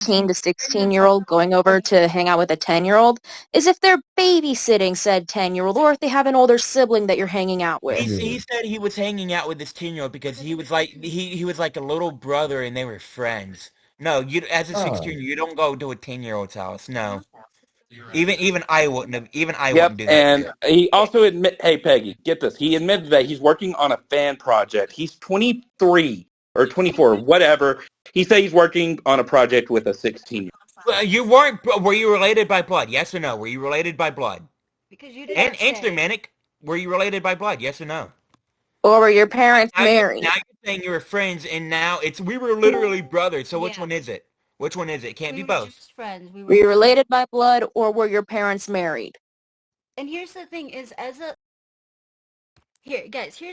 13 to 16-year-old going over to hang out with a 10-year-old is if they're babysitting said 10-year-old or if they have an older sibling that you're hanging out with. He said he was hanging out with this 10-year-old because he was like a little brother and they were friends. No, you as a 16-year-old, you don't go to a 10-year-old's house. No. Even I wouldn't have. Even I Yep, wouldn't do that. and he also hey Peggy, get this. He admitted that he's working on a fan project. He's 23 or 24, whatever. He said he's working on a project with a 16-year-old. You weren't. Were you related by blood? Yes or no? Were you related by blood? Because you didn't And answer, Manic. Were you related by blood? Yes or no? Or were your parents married? Now you're saying you were friends, and now we were literally brothers. So which one is it? Which one is it? Can't be both. Just friends. Were you related by blood, or were your parents married? And here's the thing: here's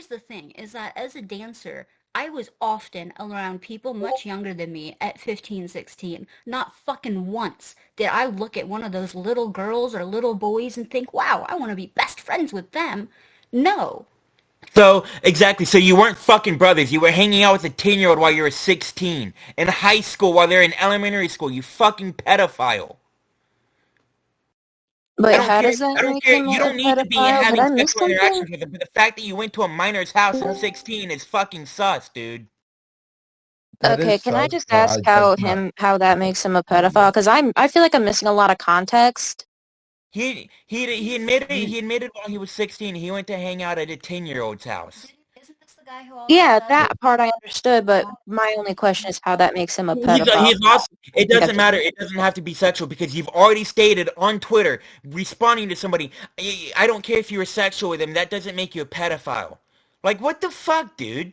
the thing: is that as a dancer, I was often around people much younger than me at 15, 16. Not fucking once did I look at one of those little girls or little boys and think, "Wow, I want to be best friends with them." No. So, exactly. So you weren't fucking brothers. You were hanging out with a 10-year-old while you were 16. In high school while they're in elementary school. You fucking pedophile. But how does that make him You don't need to be having sexual interactions with him. But the fact that you went to a minor's house at 16 is fucking sus, dude. Okay, can I just ask how that makes him a pedophile? Because I feel like I'm missing a lot of context. He admitted while he was 16 he went to hang out at a 10-year-old's house. Isn't this the guy who also Yeah, that part I understood, but my only question is how that makes him a pedophile. It doesn't matter. It doesn't have to be sexual because you've already stated on Twitter, responding to somebody, I don't care if you were sexual with him, that doesn't make you a pedophile. Like, what the fuck, dude?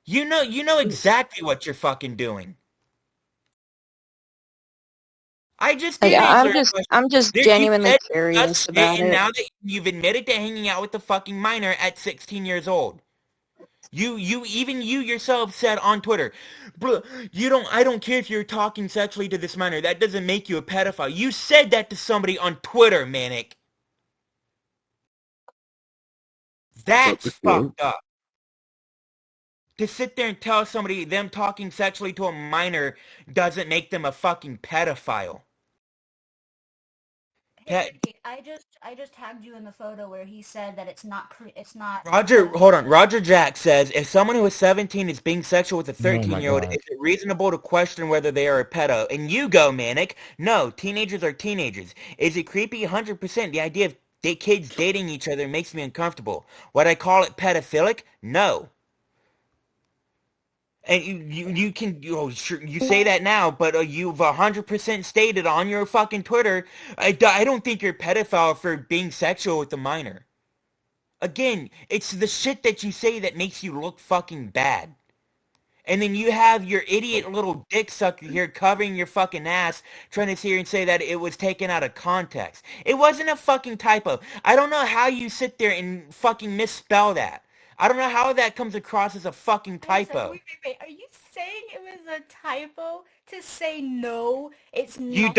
You know exactly what you're fucking doing. I'm just genuinely curious about it. And now that you've admitted to hanging out with the fucking minor at 16 years old, you yourself said on Twitter, bro, I don't care if you're talking sexually to this minor. That doesn't make you a pedophile. You said that to somebody on Twitter, Manic. That's fucked up. To sit there and tell somebody them talking sexually to a minor doesn't make them a fucking pedophile. Hey, I just tagged you in the photo where he said that it's not. Roger Jack says, if someone who is 17 is being sexual with a 13-year-old, is it reasonable to question whether they are a pedo? And you go, Manic. No, teenagers are teenagers. Is it creepy? 100%. The idea of kids dating each other makes me uncomfortable. Would I call it pedophilic? No. And you say that now, but you've 100% stated on your fucking Twitter, I don't think you're a pedophile for being sexual with a minor. Again, it's the shit that you say that makes you look fucking bad. And then you have your idiot little dick sucker here covering your fucking ass, trying to sit here and say that it was taken out of context. It wasn't a fucking typo. I don't know how you sit there and fucking misspell that. I don't know how that comes across as a fucking typo. Wait. Are you saying it was a typo to say no? It's not You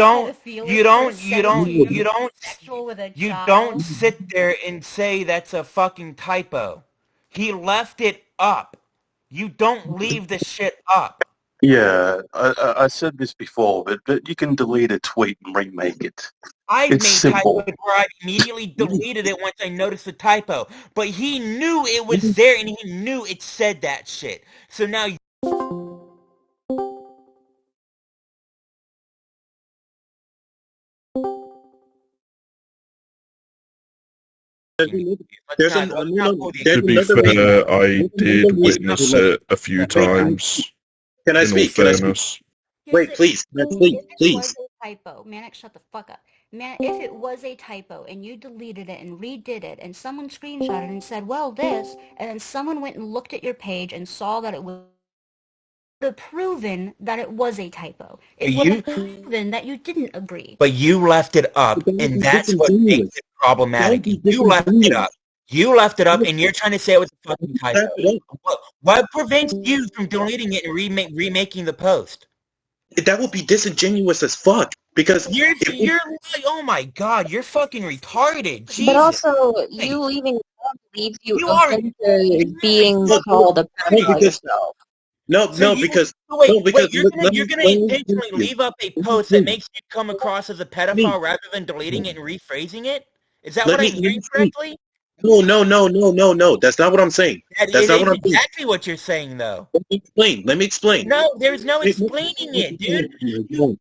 don't sit there and say that's a fucking typo. He left it up. You don't leave the shit up. Yeah, I said this before, but you can delete a tweet and remake it. I made typos where I immediately deleted it once I noticed the typo. But he knew it was there and he knew it said that shit. So now To be fair, I did witness it a few times. Can I speak? Wait, please. Please. If it was a typo, Manic, shut the fuck up. Man, if it was a typo and you deleted it and redid it and someone screenshotted and said, well, this, and then someone went and looked at your page and saw that it would have proven that it was a typo. It would have proven that you didn't agree. But you left it up, and that's what makes it problematic. You left it up. You left it up, and you're trying to say it was a fucking typo. What prevents you from deleting it and remaking the post? That would be disingenuous as fuck. Because you're like, oh my god, you're fucking retarded. Jesus. But also, you leaving leaves you open to being called a pedophile yourself. No, So no, because wait, no, because you're gonna intentionally leave up a post that makes you come across as a pedophile rather than deleting it and rephrasing it? Is that what I'm let hearing me speak. correctly? No. That's not what I'm saying. That That's it not what is I'm saying. exactly what you're saying, though. Let me explain. No, there's no explaining it, dude.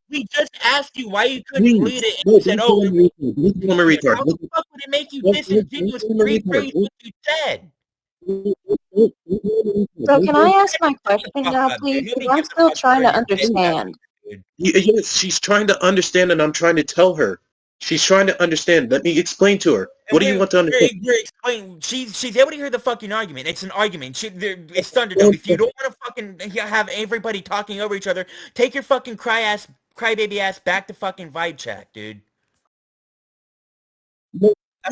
We just asked you why you couldn't delete it, and you said, "Oh, I'm a retard. how the fuck would it make you disingenuous to rephrase what you said?" So can I ask my Shut the question fuck now, up, please? dude. 'Cause Nobody I'm gives a still fuck trying about to your dick effort, understand. dude. Yes, she's trying to understand, and I'm trying to tell her. She's trying to understand. Let me explain to her. And What do you want to understand? we're explaining. She's able to hear the fucking argument. It's an argument. It's Thunderdome. If you don't want to fucking have everybody talking over each other, take your fucking crybaby ass back to fucking vibe chat, dude.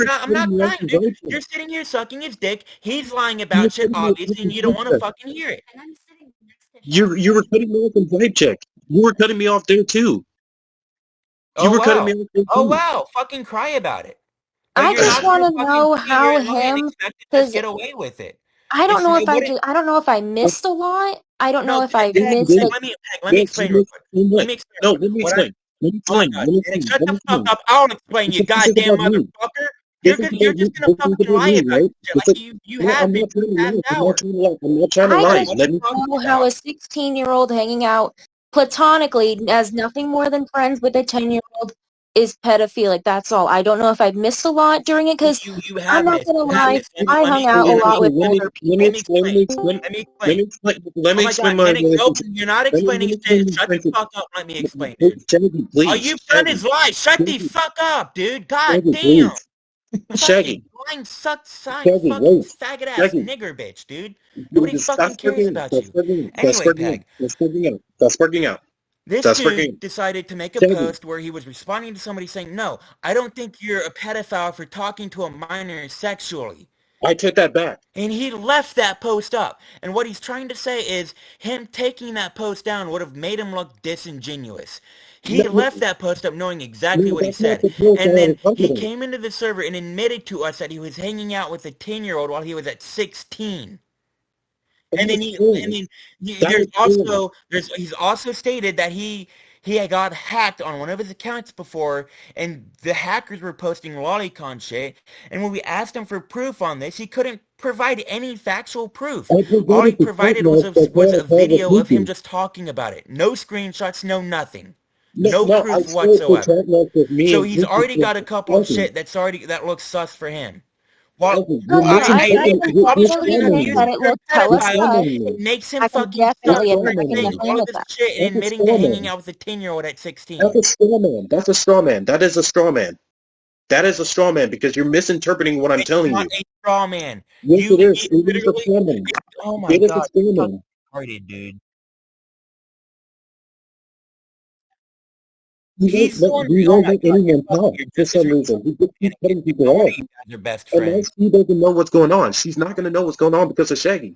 I'm not crying, dude. You're sitting here sucking his dick. He's lying about shit, obviously, and you don't want to fucking hear it. And I'm sitting next to him. You were cutting me off in vibe check. You were cutting me off there too. You were cutting me off there Oh too. wow! Fucking cry about it. But I you're just not gonna want to fucking know sit here how and lie and him, expect to just because get away with it. I don't It's know if what it, I don't know if I missed a lot. I don't know no. if I Let missed a. me explain real quick. Let me explain. No, Real quick. let me What I, explain. Let me oh my explain. god! Let me And explain. shut Let the me fuck explain. up! I'll explain, you Because this is goddamn about me. motherfucker. This is You're about me. just gonna This is fucking about lie me, about right? shit This like is, you no, have I'm been not for trying the to past lie. I'm hour. not trying to lie. I'm not trying to I lie. just Let me. want to know how a 16-year-old hanging out platonically as nothing more than friends with a 10-year-old is pedophilic. That's all. I don't know if I missed a lot during it because You I'm have not missed. gonna You have lie. missed. I Let me hung out a explain. lot with older Let me Let people. me explain. Let me explain. explain. Let me Let explain. me explain. Let Oh me my explain god, my Maniac, nope, relationship. you're not Let explaining me shit. explain my Shut the relationship. fuck up and let me explain, dude. Shaggy, All please. you've done is lie. Shut the Shaggy, fuck up, dude. God Shaggy, damn. please. Fucking Shaggy, lying, suck, side, Shaggy, fucking wait. faggot ass Shaggy, nigger bitch, dude. Nobody stop fucking cares sparking out. about Stop you. sparking out. Stop Anyway, sparking out. Peg, Stop sparking out. Stop sparking out. this Stop sparking out. dude decided to make a Shaggy, post where he was responding to somebody saying, no, I don't think you're a pedophile for talking to a minor sexually. I took that back. And he left that post up. And what he's trying to say is him taking that post down would have made him look disingenuous. No, He left that post up knowing exactly no, what he that's not said. the post I And then was talking he about. came into the server and admitted to us that he was hanging out with a 10-year-old while he was at 16. That And then is true. That is true. he's also stated that he had got hacked on one of his accounts before, and the hackers were posting lolicon shit. And when we asked him for proof on this, he couldn't provide any factual proof. I All he provided the proof provided now for was her a to call the video of him people. just talking about it. No screenshots, no nothing. No, No no, I proof showed the chat whatsoever. log with me So and he's Pinky already was got a couple of talking. shit that looks sus for him. Well, No, You're no, no. I you're definitely strawmanning think me. that it you're a looked hella You're pedophile. sus. strawmanning It me. makes him I can fucking You're suck definitely for admit. I strawmanning can saying me. definitely all of admit this that. shit and That's a admitting to hanging strawman. out with a 10-year-old at That's 16. a strawman. That's a strawman. That is a strawman. That is a strawman because you're misinterpreting what I'm It's telling not you. a straw man. Yes, it is. He It is a literally, strawman. oh my It is a god, fucking strawman. retarded, dude. He He's the one, oh won't my let god, anyone talk you're for just as some retarded. reason. He just And keeps cutting people no wonder off. you guys are best And now friends. she doesn't know what's going on. She's not going to know what's going on because of Shaggy.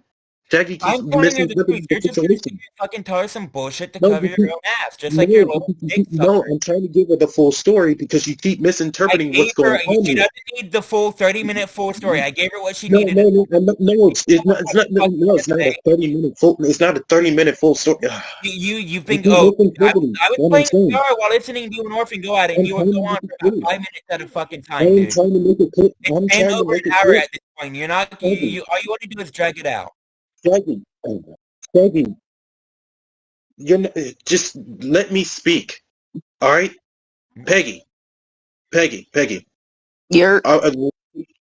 Shaggy keeps I'm telling her the truth. misinterpreting the You're just gonna sit situation. here and fucking tell her some bullshit to No, cover your because own ass, just like your little dick no, sucker. I'm trying to give her the full story because you keep I misinterpreting gave what's her, going on she here. doesn't need the full 30-minute full story. I gave her what she No, needed to no, know. no, no, no, it's not a 30-minute full. It's not a 30-minute full story. You've You been, keep oh, misinterpreting I was what I'm playing saying. VR while listening to you and Orphan go at it, and I'm you would trying go to on make it for about clear. 5 minutes at a fucking I time, am dude. trying to make it clear. It's I'm been trying to over make an it hour clear. at this point. You're not, Shaggy, all you want to do is drag it out. Shaggy, Shaggy, you're not, just let me speak. All right, Peggy, Peggy. You're Uh,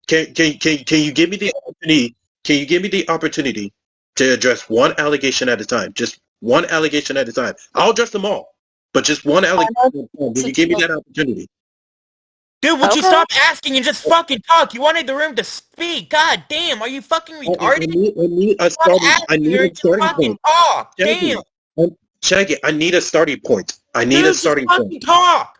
can you give me the opportunity? Can you give me the opportunity to address one allegation at a time? Just one allegation at a time. I'll address them all, but just one allegation at a time. Will you give me that opportunity? Dude, would you okay. stop asking and just fucking talk? You wanted the room to speak. God damn, are you fucking retarded? I need a Stop starting. I asking need or a just starting fucking point. talk. Damn. Shaggy, Shaggy, I need a starting point. I need a Dude, just starting point. fucking talk.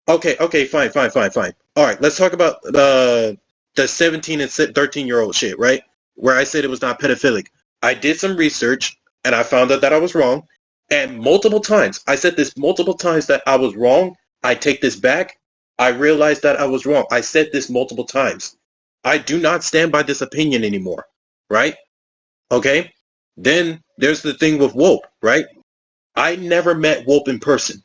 Okay, fine. All right, let's talk about the 17 and 13-year-old shit, right? Where I said it was not pedophilic. I did some research and I found out that I was wrong. And multiple times, I said this multiple times that I was wrong. I take this back. I realized that I was wrong. I said this multiple times. I do not stand by this opinion anymore, right? Okay? Then there's the thing with Wope, right? I never met Wope in person.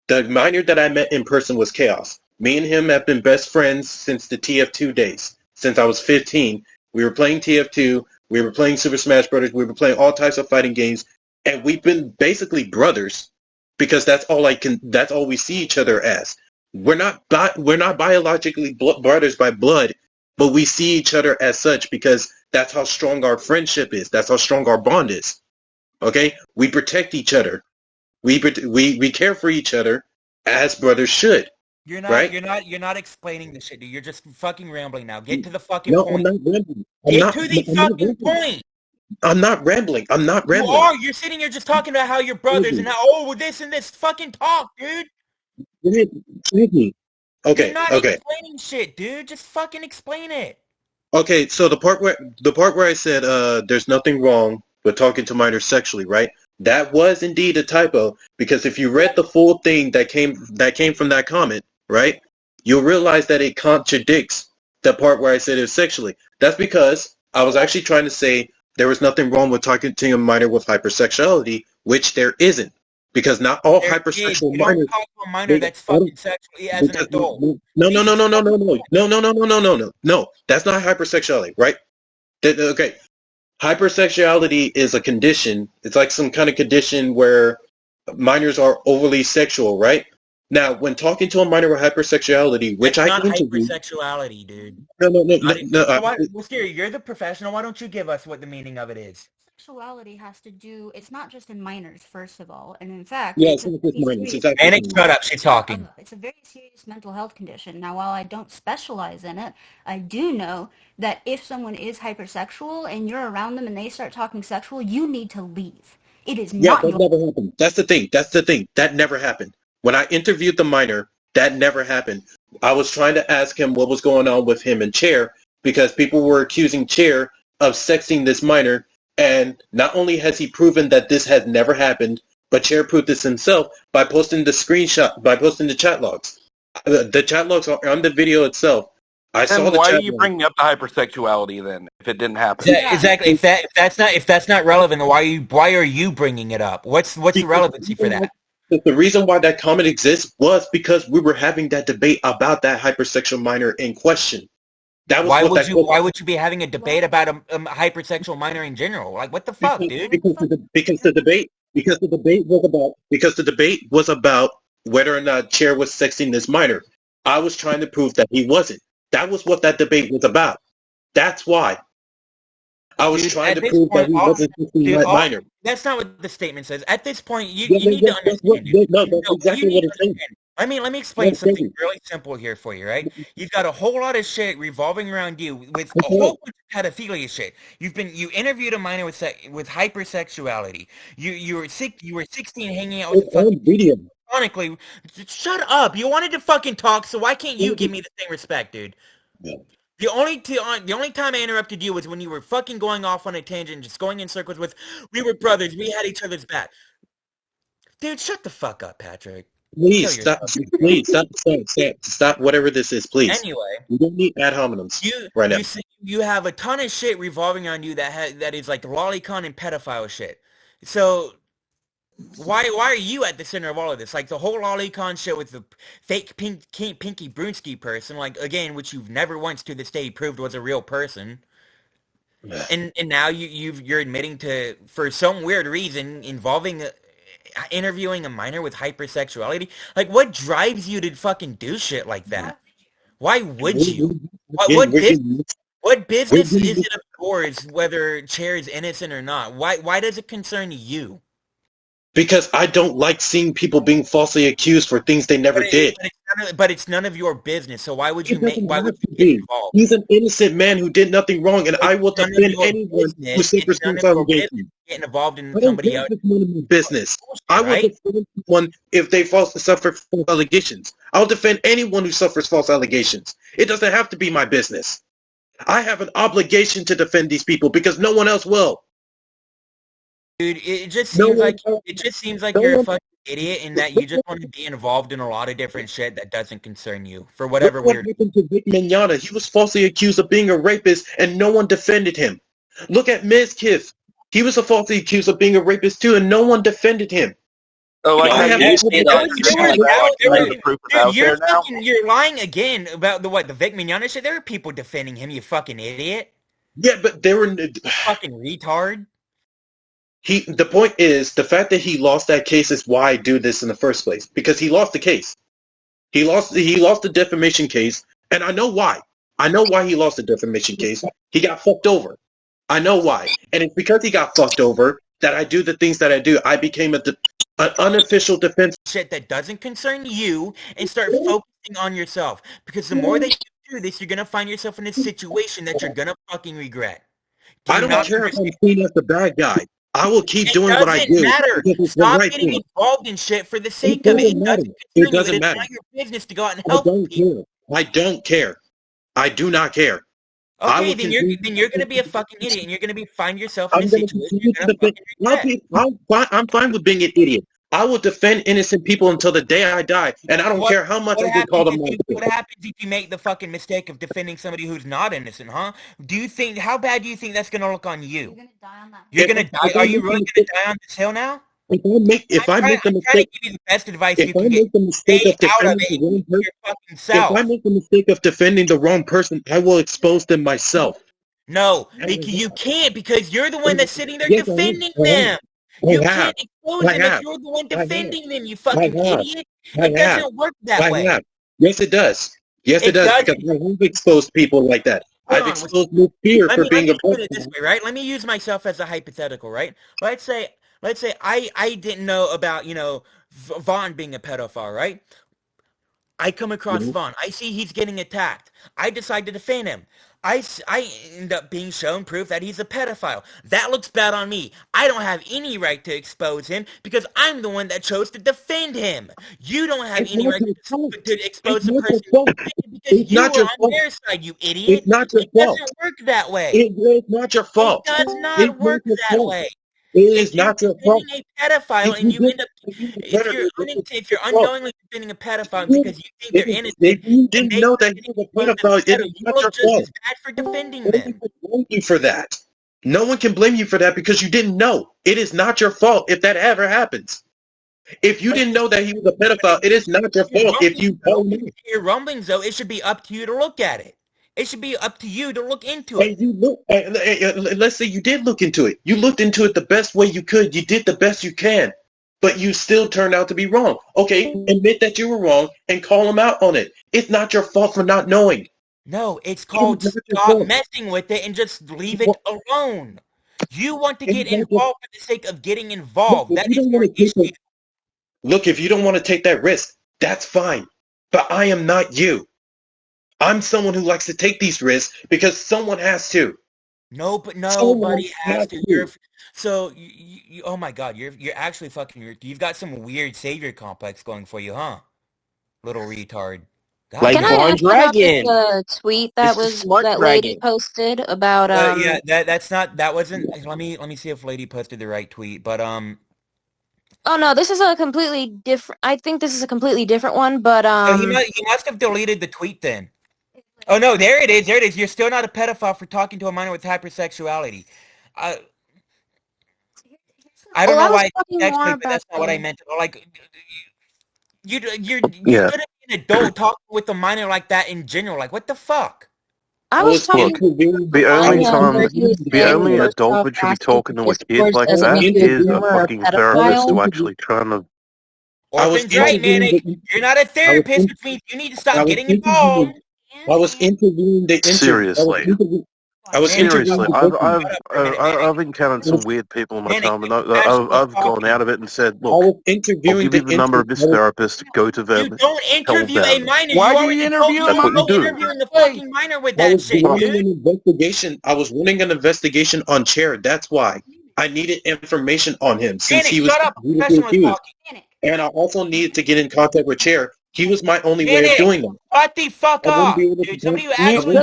The minor that I met in person was Chaos. Me and him have been best friends since the TF2 days. Since I was 15, we were playing TF2, we were playing Super Smash Brothers, we were playing all types of fighting games, and we've been basically brothers because that's all we see each other as. We're not biologically brothers by blood, but we see each other as such because that's how strong our friendship is. That's how strong our bond is. Okay? We protect each other. We care for each other as brothers should. You're right? You're not explaining the shit, dude. You're just fucking rambling now. Get to the fucking No, point. I'm not rambling. Get to the fucking point. I'm not rambling. I'm not rambling. You are. You're sitting here just talking about how you're brothers and how this and this. Fucking talk, dude. Okay. You're not Okay. explaining shit, dude. Just fucking explain it. Okay. So the part where I said there's nothing wrong with talking to minors sexually, right? That was indeed a typo because if you read the full thing that came from that comment, right, you'll realize that it contradicts the part where I said it was sexually. That's because I was actually trying to say there was nothing wrong with talking to a minor with hypersexuality, which there isn't. Because not all hypersexual minors. Don't talk to a minor that's fucking sexually as an adult. No. That's not hypersexuality, right? Okay. Hypersexuality is a condition. It's like some kind of condition where minors are overly sexual, right? Now, when talking to a minor with hypersexuality, which That's I not interviewed, hypersexuality, dude. no. Mysterio, you're the professional. Why don't you give us what the meaning of it is? Sexuality has to do, it's not just in minors, first of all, and in fact, Yeah, it's it's not just minors. It's actually Manic, shut up. She's talking. it's a very serious mental health condition. Now, while I don't specialize in it, I do know that if someone is hypersexual and you're around them and they start talking sexual, you need to leave. It is Yeah, not that your never happened. That's the thing. That never happened. When I interviewed the minor, that never happened. I was trying to ask him what was going on with him and Chair because people were accusing Chair of sexting this minor, and not only has he proven that this has never happened, but Chair proved this himself by posting the chat logs. The chat logs are on the video itself. I saw Then the why chat are you logs. bringing up the hypersexuality then if it didn't happen? Exactly. If that's not relevant, then why are you bringing it up? What's the relevancy for that? The reason why that comment exists was because we were having that debate about that hypersexual minor in question. That was Why would you be having a debate about a hypersexual minor in general? Like, what the fuck, dude? Because the debate was about whether or not Chair was sexting this minor. I was trying to prove that he wasn't. That was what that debate was about. That's why. I was trying to prove that he wasn't sexting that minor. That's not what the statement says. At this point, you need to understand. That's exactly what it's saying. Let me explain something really simple here for you, right? You've got a whole lot of shit revolving around you with a whole bunch of pedophilia shit. You interviewed a minor with hypersexuality. You were 16 hanging out with fucking video. Ironically, shut up. You wanted to fucking talk, so why can't you give me the same respect, dude? Yeah. The only time I interrupted you was when you were fucking going off on a tangent, just going in circles with, we were brothers, we had each other's back. Dude, shut the fuck up, Patrick. Please stop whatever this is, please. Anyway, we don't need ad hominems right now. You have a ton of shit revolving around you that is like lolicon and pedophile shit. So why are you at the center of all of this? Like the whole lolicon shit with the fake Pinky Brunski person, like again, which you've never once to this day proved was a real person. And now you're admitting to, for some weird reason, interviewing a minor with hypersexuality. Like, what drives you to fucking do shit like that? Why would you? What business is it of yours whether Chair is innocent or not? Why does it concern you? Because I don't like seeing people being falsely accused for things they never did. But it's none of your business. So why would you get involved? He's an innocent man who did nothing wrong, and I will defend anyone who suffers false allegations. Getting involved in somebody else's business. I will defend anyone if they suffer false allegations. I'll defend anyone who suffers false allegations. It doesn't have to be my business. I have an obligation to defend these people because no one else will. Dude, it just seems like you're a fucking idiot in that you just want to be involved in a lot of different shit that doesn't concern you for whatever weird. What happened to Vic Mignogna? He was falsely accused of being a rapist, and no one defended him. Look at Ms. Kiff. He was falsely accused of being a rapist too, and no one defended him. Oh, like I how have you no see it proof. on Instagram, like the proof is out there now. You're lying again about the Vic Mignogna shit. There are people defending him, you fucking idiot. Yeah, but they were fucking retard. The point is, the fact that he lost that case is why I do this in the first place. Because he lost the case. He lost the defamation case, and I know why. I know why he lost the defamation case. He got fucked over. I know why. And it's because he got fucked over that I do the things that I do. I became an unofficial defense. Shit that doesn't concern you and start focusing on yourself. Because the more that you do this, you're going to find yourself in a situation that you're going to fucking regret. I don't care if I'm seen as the bad guy. I will keep doing what I do. It doesn't matter. Stop getting involved in shit for the sake of it. It doesn't matter. It's not your business to go out and help people. I don't care. I do not care. Okay, then you're going to be a fucking idiot, and you're going to find yourself in a situation. I'm fine with being an idiot. I will defend innocent people until the day I die, and I don't care how much I get called a monster. What happens if you make the fucking mistake of defending somebody who's not innocent, huh? How bad do you think that's going to look on you? You're going to die on that. You're going to die? Are you really going to die on this hill now? If I make the mistake, give you the best advice you can get. Stay out of it. Your fucking self. If I make the mistake of defending the wrong person, I will expose them myself. No, you can't because you're the one that's sitting there defending them. You can't expose them if you're the one defending them, you fucking idiot. It doesn't work that way. Yes, it does. Yes, it does. Because I have exposed people like that. I've exposed no fear for being a put it this way, right? Let me use myself as a hypothetical, right? Let's say I didn't know about, Vaughn being a pedophile, right? I come across Vaughn. I see he's getting attacked. I decide to defend him. I end up being shown proof that he's a pedophile. That looks bad on me. I don't have any right to expose him because I'm the one that chose to defend him. You don't have any right to expose the person because you were on their side, you idiot. It's not your fault. It doesn't work that way. It's not your fault. It does not work that way. It is not your fault. If you're defending a pedophile and you end up, if you're unknowingly defending a pedophile because you think they're innocent, if you didn't know that he was a pedophile, it is not your fault. As bad for defending them. No one can blame you for that. No one can blame you for that because you didn't know. It is not your fault if that ever happens. If you didn't know that he was a pedophile, it is not your fault if you don't know. Your rumblings, though, it should be up to you to look at it. It should be up to you to look into it. Let's say you did look into it. You looked into it the best way you could. You did the best you can. But you still turned out to be wrong. Okay, admit that you were wrong and call him out on it. It's not your fault for not knowing. No, it's called stop messing with it and just leave it alone. You want to get involved for the sake of getting involved. That is your issue. Look, if you don't want to take that risk, that's fine. But I am not you. I'm someone who likes to take these risks because someone has to. No, but nobody has to. Oh my God, you're actually fucking. You've got some weird savior complex going for you, huh? Little retard. God. Like Von Dragon. The tweet that lady posted about yeah, that wasn't. Let me see if lady posted the right tweet, but Oh no, this is a completely different. I think this is a completely different one, but he must have deleted the tweet then. Oh no, there it is. There it is. You're still not a pedophile for talking to a minor with hypersexuality. I don't know why actually, but that's not what I meant. Like, you're gonna be an adult talking with a minor like that in general. Like, what the fuck? I was talking. The only adult that should be talking to a kid like that is a fucking therapist who actually trying to. Orphan's right, Manic. You're not a therapist, which means you need to stop getting involved. I was interviewing the seriously. Seriously, I've encountered some weird people in my time, and I've gone out of it and said, "Look, I'll give you the number of this therapist. Go to them." You don't interview a minor. Why do you interview him? That's what you do. Interviewing the fucking minor with that shit, dude. I was running an investigation on Chair. That's why I needed information on him since he was accused. And I also needed to get in contact with Chair. He was my only way of doing that. What the fuck up, dude? Somebody who actually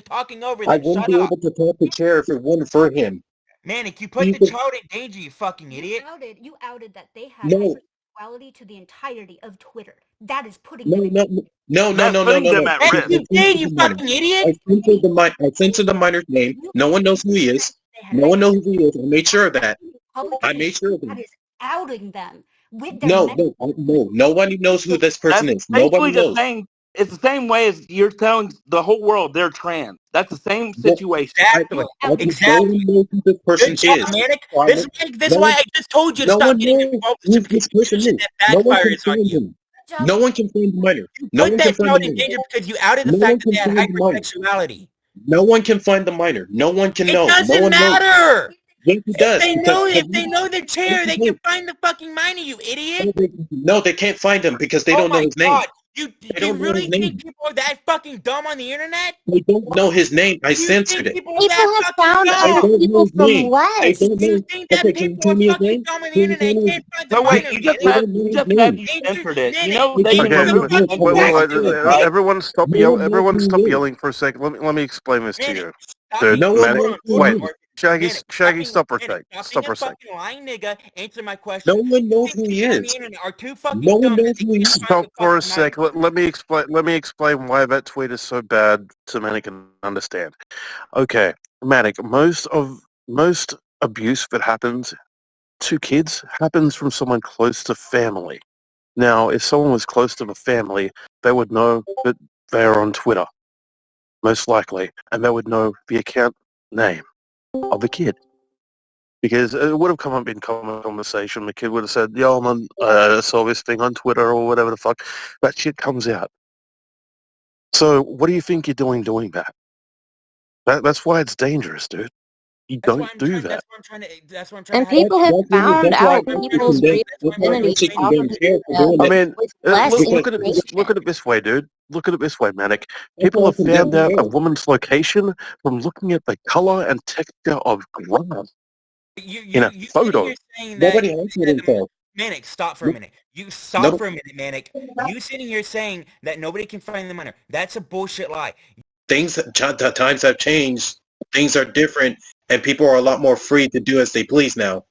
talking over them. I wouldn't be able to talk to Chair if it wasn't for him. Manic, you put the child in danger, you fucking idiot. You outed that they had. No, sexuality to the entirety of Twitter. That is putting No, them no, no, no, no, putting no, them no. at Yes, risk. you did, you fucking idiot! I censored the minor's name. No one knows who he is. No one knows who he is. I made sure of that. I made sure of that that. is outing them with their No. Nobody knows who this person That's is. Nobody basically the knows. same. It's the same way as you're telling the whole world they're trans. That's the same situation. Exactly. No Exactly. one knows who this person Good job, is. Manic. Why- This no why one- I just told you to No stop one getting knows involved who with this person confusion is. that No one can backfires on find you. him. No one can find the minor. No Put one that can find child the in minor. danger because you outed the No fact one that they can had find the minor. hypersexuality. No one can find the minor. No one can It know. No doesn't one knows. matter. Yes, it does. If they know the chair, they can find the fucking minor, you idiot. No, they can't find him because they Oh don't know my his name. god. You don't know really his think name. people are that fucking dumb on the internet? They don't know his name. I You censored think it. people are People that have fucking found dumb? I other don't know people his from name. They less. don't You know. think that Okay, can you people tell are me his fucking name? dumb on the Can you internet tell me can't find the So minor, wait, you man? just said you censored it. You know they can Okay, remove wait, information. everyone stop everyone stop yelling for a second. Let me explain this to you. Dude, No one Manic, knows who wait, he is. Shaggy, stop for a sec. Stop Stop being for a a sec. fucking lying nigga. Answer my No question. one knows who he On the is. internet are too fucking No one dumb that knows they who he can't is. find Stop the for a fucking sec. minor. Let me explain why that tweet is so bad so Manic can understand. Okay, Manic, most abuse that happens to kids happens from someone close to family. Now, if someone was close to the family, they would know that they are on Twitter, most likely, and they would know the account name of the kid. Because it would have come up in common conversation. The kid would have said, yo, I saw this thing on Twitter or whatever the fuck. That shit comes out. So what do you think you're doing that? That's why it's dangerous, dude. You don't do that. That's what I'm trying And to people have found That's why out people's real identities should off condemn of the Taylor for internet doing I that. mean, with less look at information. it this way, dude. Look at it this way, Manic. That's People why I have condemn found out a Taylor. woman's location from looking at the color and texture of grass in a photo. saying Nobody answered himself. Manic, stop for a minute. You stop Nobody- for a minute, Manic. You sitting here saying that nobody can find the minor. That's a bullshit lie. Times have changed. Things are different, and people are a lot more free to do as they please now.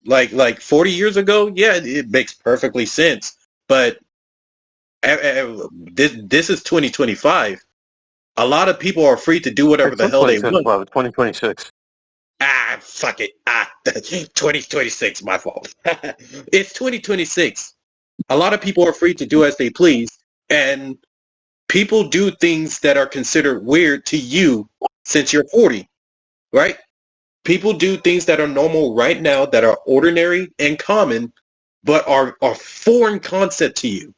Like 40 years ago, yeah, it makes perfectly sense. But this is 2025. A lot of people are free to do whatever the hell they want. 2026. Fuck it. 2026, my fault. It's 2026. A lot of people are free to do as they please, and people do things that are considered weird to you since you're 40, right? People do things that are normal right now that are ordinary and common, but are foreign concept to you.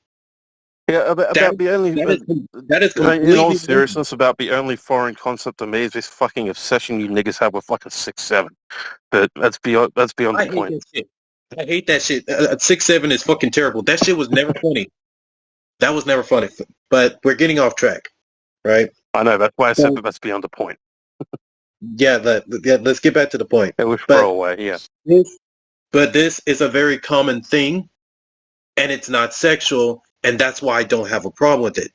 Yeah, about the only that is completely in all seriousness, about the only foreign concept to me is this fucking obsession you niggas have with fucking 6'7". But that's beyond the point. I hate that shit. 6'7" is fucking terrible. That shit was never funny. That was never funny. But we're getting off track, right? I know, that's why I said that that's beyond the point. Yeah, let's get back to the point. It was throwaway, yeah. But this is a very common thing, and it's not sexual, and that's why I don't have a problem with it.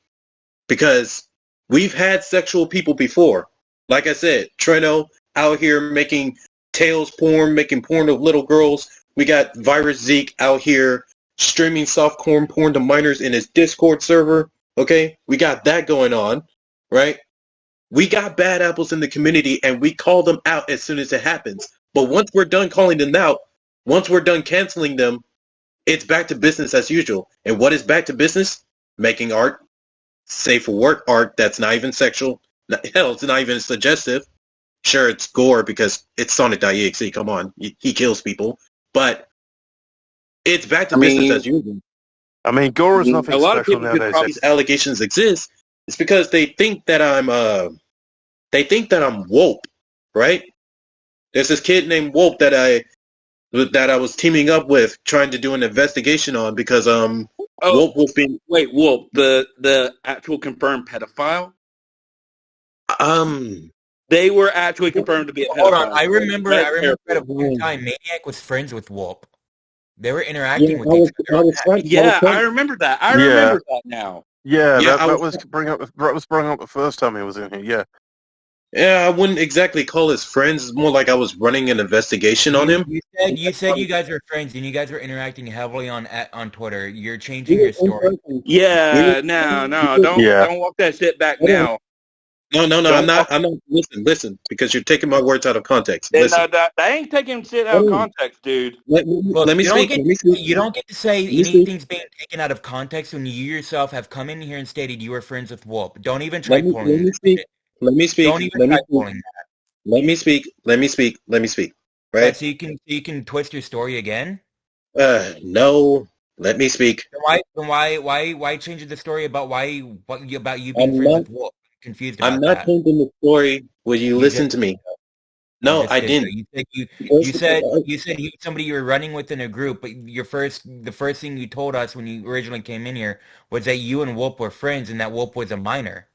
Because we've had sexual people before. Like I said, Treno out here making tails porn, making porn of little girls. We got Virus Zeke out here streaming softcore porn to minors in his Discord server. Okay? We got that going on, right? We got bad apples in the community, and we call them out as soon as it happens. But once we're done calling them out, once we're done canceling them, it's back to business as usual. And what is back to business? Making art, safe for work art that's not even sexual. Hell, it's not even suggestive. Sure, it's gore because it's Sonic.exe. Come on, he kills people. But it's back to business as usual. I mean, gore is nothing special nowadays. These allegations exist. It's because they think that I'm woke, right? There's this kid named Wope that I was teaming up with, trying to do an investigation on because Wope was being Wope, the actual confirmed pedophile. They were actually confirmed to be a pedophile. Hold on, I remember at a point in time, Maniac was friends with Wope. They were interacting with each other. I remember that. I remember that now. Yeah, that was brought up the first time he was in here. Yeah. Yeah, I wouldn't exactly call us friends. It's more like I was running an investigation on him. You said you guys were friends and you guys were interacting heavily on Twitter. You're changing your story. Yeah, no, Yeah. don't walk that shit back Hold on. now. No, I'm Don't not. walk. I'm not. Listen, because you're taking my words out of context. And, Listen. that ain't taking shit out of Hold on. context, dude. Look, Let me you don't speak. get Let me speak. you don't get to say Let me speak. anything's being taken out of context when you yourself have come in here and stated you were friends with Wolf. Don't even try Let me pulling that speak. shit. Let me speak. Don't even Let me try speak. pulling that. Let me speak. Let me speak. Let me speak. What, Right? so you can twist your story again? No. Let me speak. Then why change the story about about you being I'm friends not. with Wolf? I'm confused I'm about not that. changing the story. Will you You just listen to me? you No, just I did though. didn't. You said you somebody you were running with in a group, but the first thing you told us when you originally came in here was that you and Wolf were friends and that Wolf was a minor.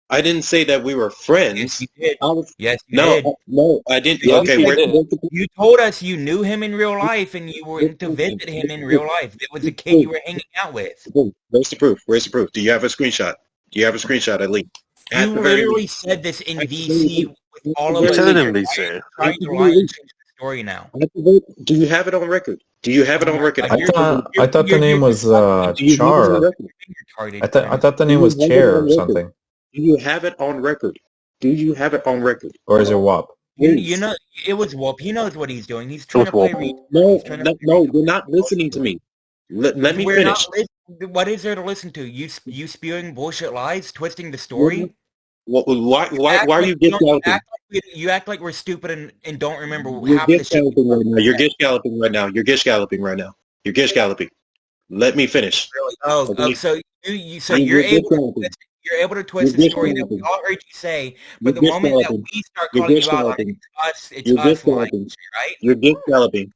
I didn't say that we were Yes, friends. you did. I was Yes, you no, did. no, I didn't. Yes, Yes, Okay, you he did. did. You told us you knew him in real life and you were to visit him in real life. It was a kid you were hanging out with. Where's the proof? Where's the proof? Do you have a screenshot? Do you have a screenshot at least? At You the very literally least. said this in At the very VC least. with At all the of You very us said it in least. here. in Why are DC. you At trying the to very lie and least. change the story now? Do you have it on record? Do you have it Oh on my record? God, I thought I thought the name was Do you have it on Char. record? retarded, I man. thought the Do name you was have it Chair or on record? something. Do you have it on record? Do you have it on record? Or is it WAP? You Please. know, it was Wolf. He knows what he's doing. He's It trying was to play Wolf. retard. No, He's trying to play no, retard. you're not listening to me. Let me We're not finish. listening. What is there to listen to? You spewing bullshit lies, twisting the story. Why are you gish galloping? You act like we're stupid and don't remember You're half the gish shit. galloping right now. You're gish galloping right now. You're gish galloping right now. You're gish galloping. Let me finish. Really? Okay? So You're gish galloping. you're able to twist You're the gish story that we galloping. all heard you say, You're but the gish moment that galloping. we start You're calling gish you out on it, galloping. it's You're gish us lying, galloping. right? You're gish galloping.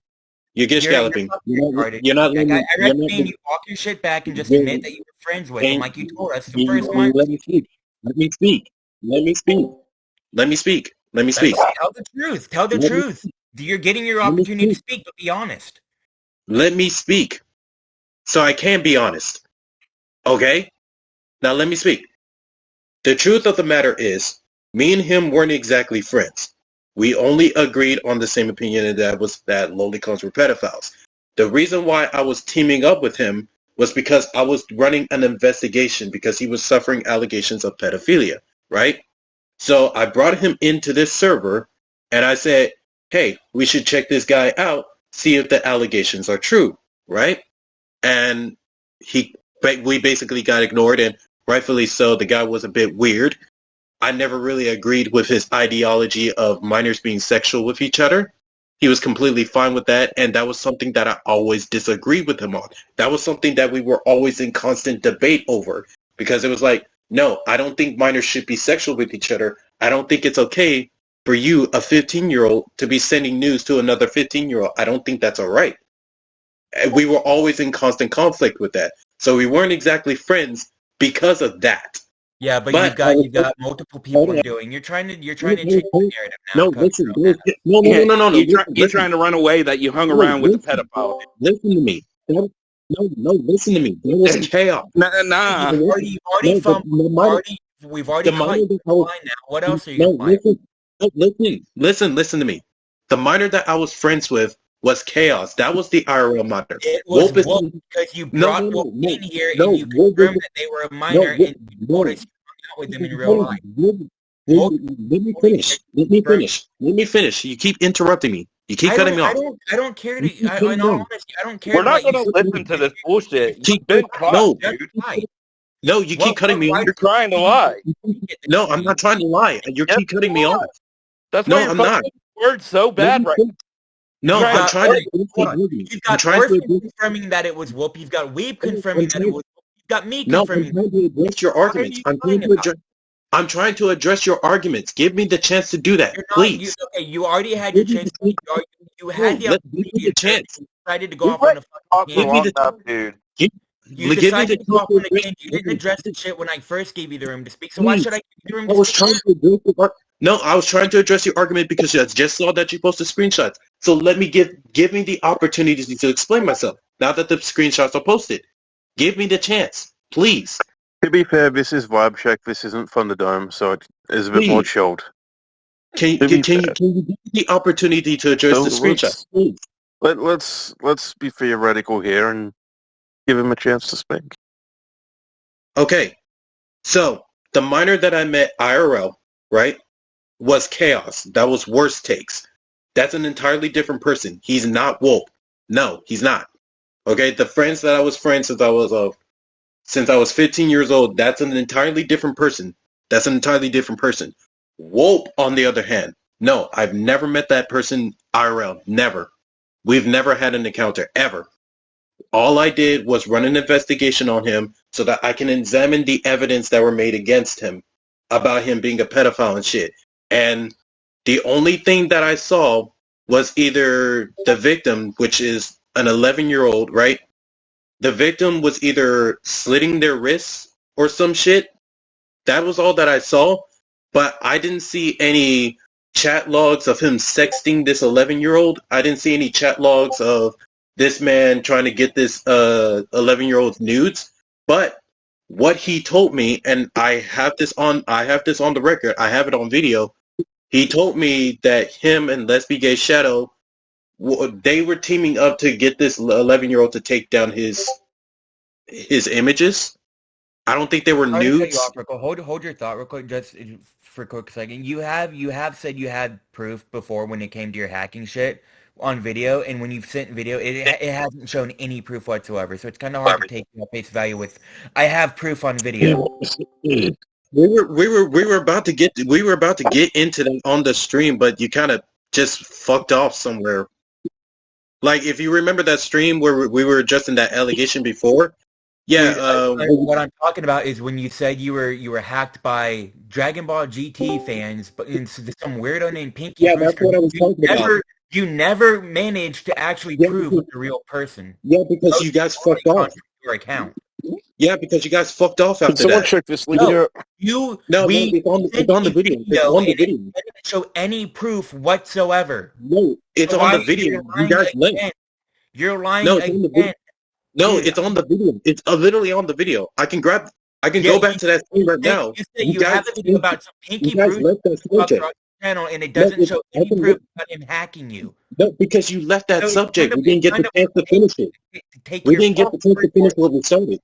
You're gish You're galloping. fucking retarded. You're not Maniac. letting. I You're not. recommend you walk your shit back and just admit You're, that you were friends with him, and like you told us the first you month. let me speak. Let me speak. Let me speak. Let me speak. Let me speak. Tell the truth. Tell the Let me truth. You're getting your let me opportunity to speak. speak, but be honest. Let me speak. So I can be honest. Okay? Now let me speak. The truth of the matter is, me and him weren't exactly friends. We only agreed on the same opinion, and that was that lolicons were pedophiles. The reason why I was teaming up with him was because I was running an investigation because he was suffering allegations of pedophilia, right? So I brought him into this server and I said, hey, we should check this guy out, see if the allegations are true, right? And we basically got ignored, and rightfully so. The guy was a bit weird. I never really agreed with his ideology of minors being sexual with each other. He was completely fine with that, and that was something that I always disagreed with him on. That was something that we were always in constant debate over, because it was like, no, I don't think minors should be sexual with each other. I don't think it's okay for you, a 15-year-old, to be sending news to another 15-year-old. I don't think that's all right. And we were always in constant conflict with that. So we weren't exactly friends because of that. Yeah, but But you've got multiple people doing. You're trying to change the narrative now. no, listen, no. You're trying to run away that you hung around with a pedophile. Listen to me. No, listen to me. There was chaos. Nah. We've already caught you line now. What else are you No, going listen to me. The minor that I was friends with was Chaos. That was the IRL minor. It was Wolf Wolf because you brought Wolf in here and you Wolf confirmed that they were a minor and you told us you hung out with them in real life. Let me finish. Let me finish. You keep interrupting me. You keep cutting me off. I don't care to. keep In cutting all me off. honesty, I don't care. We're not what going you to listen to this bullshit. You've been caught, No, dude. no, you keep cutting me off. You're trying to lie. No, I'm not trying to lie. You keep cutting me off. That's No, why you're I'm not. words so bad right now. No, You've I'm got trying to. You've got Orphan confirming that it was Whoop. You've got Weeb confirming that it was Whoop. You've got me No, I'm confirming. trying to address your arguments. I'm trying to address your arguments. Give me the chance to do that, please. You already had your chance. You had the opportunity. Give me the chance. You decided to go off on a fucking Give me the dude. You decided to go off on a tangent. You didn't address the shit when I first gave you the room to speak. So why should I give you the room to speak? I was trying to address your argument because I just saw that you posted screenshots. So let me give me the opportunity to explain myself. Now that the screenshots are posted, give me the chance, please. To be fair, this is Vibe Check. This isn't Thunderdome, so it is a bit more chilled. Can To be you fair, give me the opportunity to address so the screenshot, please? let's be theoretical here and give him a chance to speak. Okay, so the minor that I met IRL, right, was Chaos. That was Worst Takes. That's an entirely different person. He's not woke. No, he's not. Okay, the friends that I was friends since I was 15 years old, that's an entirely different person. That's an entirely different person. Wope, on the other hand, no, I've never met that person IRL. Never. We've never had an encounter, ever. All I did was run an investigation on him so that I can examine the evidence that were made against him about him being a pedophile and shit. And the only thing that I saw was either the victim, which is an 11-year-old, right? The victim was either slitting their wrists or some shit. That was all that I saw. But I didn't see any chat logs of him sexting this 11-year-old. I didn't see any chat logs of this man trying to get this 11-year-old's nudes. But what he told me, and I have this on the record, I have it on video. He told me that him and Lesbi Gay Shadow, they were teaming up to get this 11-year-old to take down his images. I don't think they were Sorry to cut you nudes. off, real quick. Hold your thought real quick, just for a quick second. You have said you had proof before when it came to your hacking shit on video, and when you've sent video, it hasn't shown any proof whatsoever. So it's kind of hard to take at face value with. I have proof on video. We were about to get into that on the stream, but you kind of just fucked off somewhere. Like, if you remember that stream where we were addressing that allegation before, yeah. What I'm talking about is when you said you were hacked by Dragon Ball GT fans, but in some weirdo named Pinky. Yeah, that's what I was talking about. You never managed to actually prove the real person. Yeah, because you guys fucked off. Your account. Yeah, because you guys fucked off after Can someone that. check this link here? It's on the video. It's on the video. It didn't show any proof whatsoever. No, it's on the video. You guys left. You're lying again. No, it's on the video. It's literally on the video. I can go back to that screen right now. You have a video about some Pinky Bruce channel, and it doesn't show any proof about him hacking you. No, because you left that subject. We didn't get the chance to finish it. We didn't get the chance to finish what we started.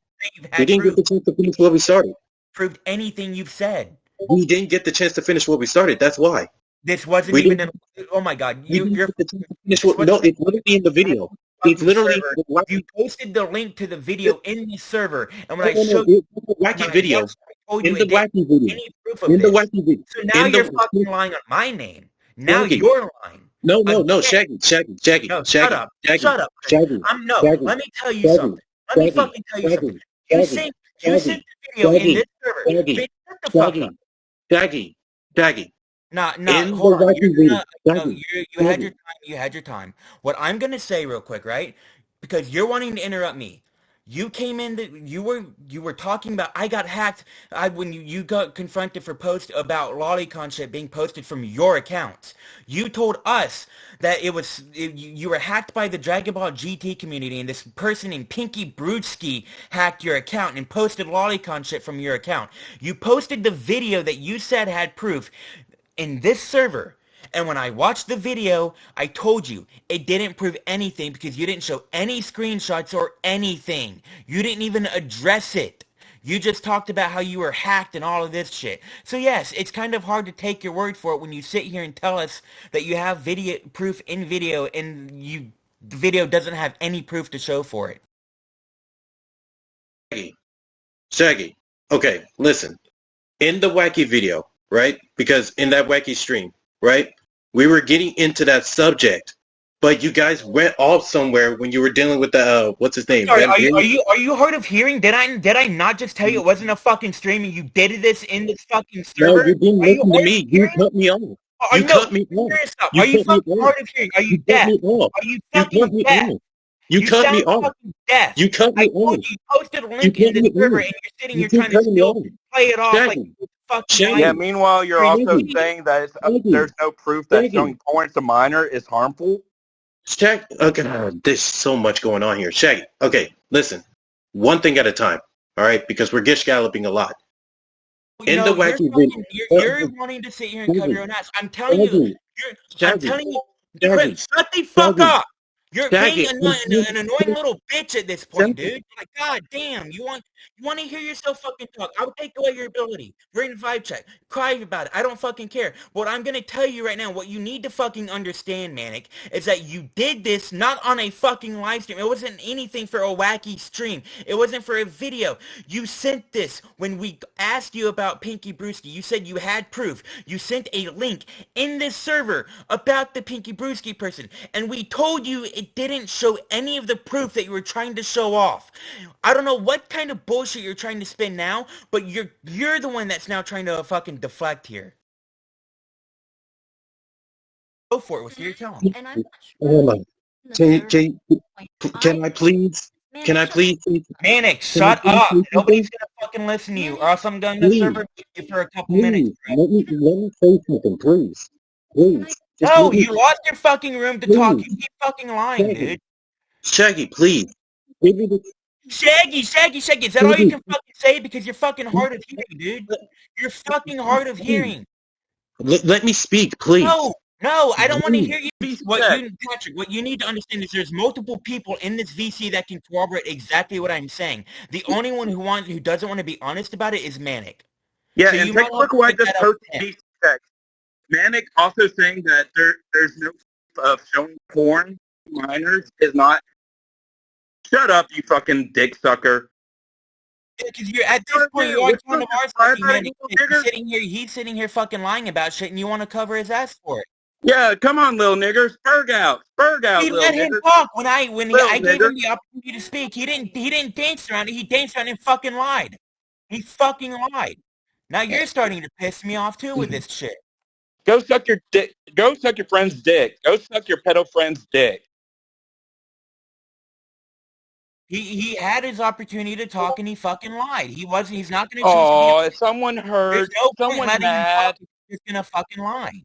We didn't get the chance to finish what we started. Proved anything you've said. We didn't get the chance to finish what we started. That's why. This wasn't even. Oh my God! You're. It's literally in the video. It's literally. You posted the link to the video in the server, and when I showed you the Wacky video, in the Wacky video, in the Wacky video. So now you're fucking lying on my name. Now you're lying. No, Shaggy. No, shut up. Shaggy. Let me tell you something. Let me fucking tell you something. You sent the video in this server. Shut the fuck up. Shaggy. Hold on. You had your time. You had your time. What I'm gonna say real quick, right? Because you're wanting to interrupt me. You came in that you were talking about I got hacked. When you got confronted for post about lolicon shit being posted from your accounts. You told us that you were hacked by the Dragon Ball GT community, and this person named Pinky Brewski hacked your account and posted lolicon shit from your account. You posted the video that you said had proof in this server. And when I watched the video, I told you it didn't prove anything because you didn't show any screenshots or anything. You didn't even address it. You just talked about how you were hacked and all of this shit. So yes, it's kind of hard to take your word for it when you sit here and tell us that you have video proof in video and the video doesn't have any proof to show for it. Shaggy. Okay, listen. In the Wacky video, right? Because in that Wacky stream, right? We were getting into that subject, but you guys went off somewhere when you were dealing with the what's his name? Sorry, are you hard of hearing? Did I not just tell you it wasn't a fucking stream and you did this in this fucking server? No, you didn't listen to me. You cut me off. You cut me off. Are you fucking hard of hearing? Are you deaf? Are you fucking deaf? You cut me off. You cut me off. You posted a link in the server and you're sitting here trying to still play it off like fucking. Yeah, meanwhile, you're also saying that there's no proof that showing porn to minor is harmful. Shaggy, okay, there's so much going on here. Shaggy, okay, listen, one thing at a time, all right, because we're gish galloping a lot. In the Wacky video. You're wanting to sit here and cover your own ass. I'm telling you, shut the fuck up. You're being an annoying little bitch at this point, dude. Like, god damn, you want to hear yourself fucking talk. I would take away your ability. We're in vibe check. Cry about it. I don't fucking care. What I'm gonna tell you right now, what you need to fucking understand, Manic, is that you did this not on a fucking live stream. It wasn't anything for a wacky stream. It wasn't for a video. You sent this when we asked you about Pinky Brewski. You said you had proof. You sent a link in this server about the Pinky Brewski person, and we told you it didn't show any of the proof that you were trying to show off. I don't know what kind of bullshit you're trying to spin now, but you're the one that's now trying to fucking deflect here. Go for it. What's your tone? And I'm Hold on. Can I please? Can I please? Manic, shut up. Nobody's gonna fucking listen to you, or else I'm going to server you for a couple minutes. Let me say something, please. Please. No, you lost your fucking room to talk. You keep fucking lying, dude. Shaggy, please. Shaggy. Is that all you can fucking say? Because you're fucking hard of hearing, dude. You're fucking hard of hearing. Let me speak, please. No, I don't want to hear you. Patrick, what you need to understand is there's multiple people in this VC that can corroborate exactly what I'm saying. The only one who doesn't want to be honest about it is Manic. Yeah, So and take a look at what I just posted VC text. Manic also saying that there's no showing porn minors is not. Shut up, you fucking dick sucker. Because you're at this point, you're always one of our fucking Manic. He's sitting here fucking lying about shit, and you want to cover his ass for it. Yeah, come on, little nigger, spurg out, He let him talk when I gave him the opportunity to speak. He didn't dance around it. He danced around and fucking lied. He fucking lied. Now you're starting to piss me off too with this shit. Go suck your dick. Go suck your friend's dick. Go suck your pedo friend's dick. He had his opportunity to talk and he fucking lied. He's not going to choose. Oh, if someone heard, there's no someone point mad. He's going to fucking lie.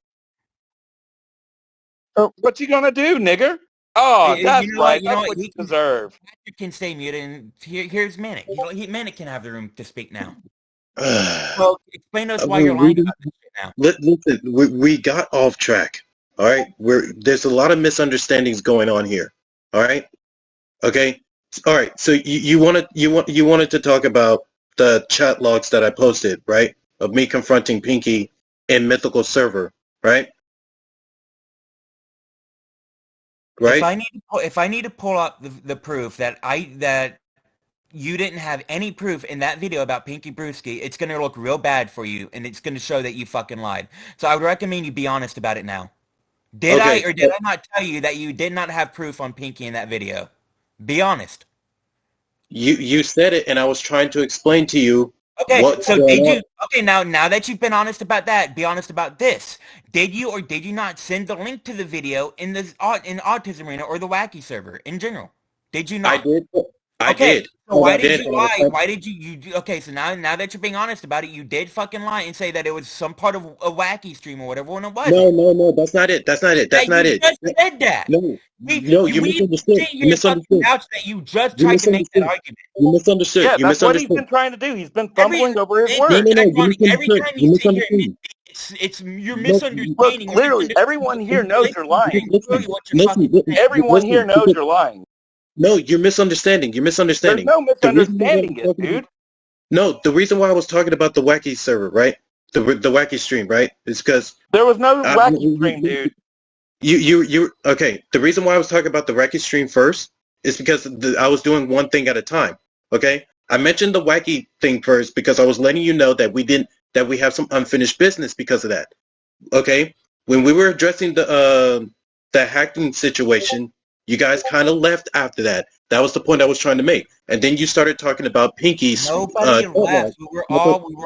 What you gonna do, nigger? Oh, that's right. That's what you deserve. You can stay muted, and here's Manic. Manic can have the room to speak now. Well, explain to us why you're lying about this shit now. Listen, we got off track. All right, there's a lot of misunderstandings going on here. All right, okay, all right. So you wanted to talk about the chat logs that I posted, right? Of me confronting Pinky in Mythical server, right? Right. If I need to pull up the proof that you didn't have any proof in that video about Pinky Brewski, it's going to look real bad for you, and it's going to show that you fucking lied. So I would recommend you be honest about it now. Did I not tell you that you did not have proof on Pinky in that video? Be honest. You said it, and I was trying to explain to you. Okay, so did you? Okay, now that you've been honest about that, be honest about this. Did you or did you not send the link to the video in Autism Arena or the Wacky server in general? Did you not? I did. I did. So why did you lie? Why did you? Okay, so now that you're being honest about it, you did fucking lie and say that it was some part of a Wacky stream or whatever when it wasn't. No, that's not it. That's not it. That's not it. You just said that. No, you misunderstood. You misunderstood. That you just tried to make that argument. You misunderstood. Yeah, you that's misunderstood. what he's been trying to do. He's been fumbling over his words. Every time you sit here, it's you're misunderstanding. Look, clearly, everyone here knows you're lying. Listen, everyone here knows you're lying. No, you're misunderstanding. You're misunderstanding. There's no misunderstanding it, dude. No, the reason why I was talking about the Wacky server, right? The Wacky stream, right? Is because there was no Wacky stream, dude. You okay? The reason why I was talking about the Wacky stream first is because I was doing one thing at a time. Okay, I mentioned the Wacky thing first because I was letting you know that we have some unfinished business because of that. Okay, when we were addressing the hacking situation, you guys kind of left after that. That was the point I was trying to make. And then you started talking about Pinky's. Nobody left. We were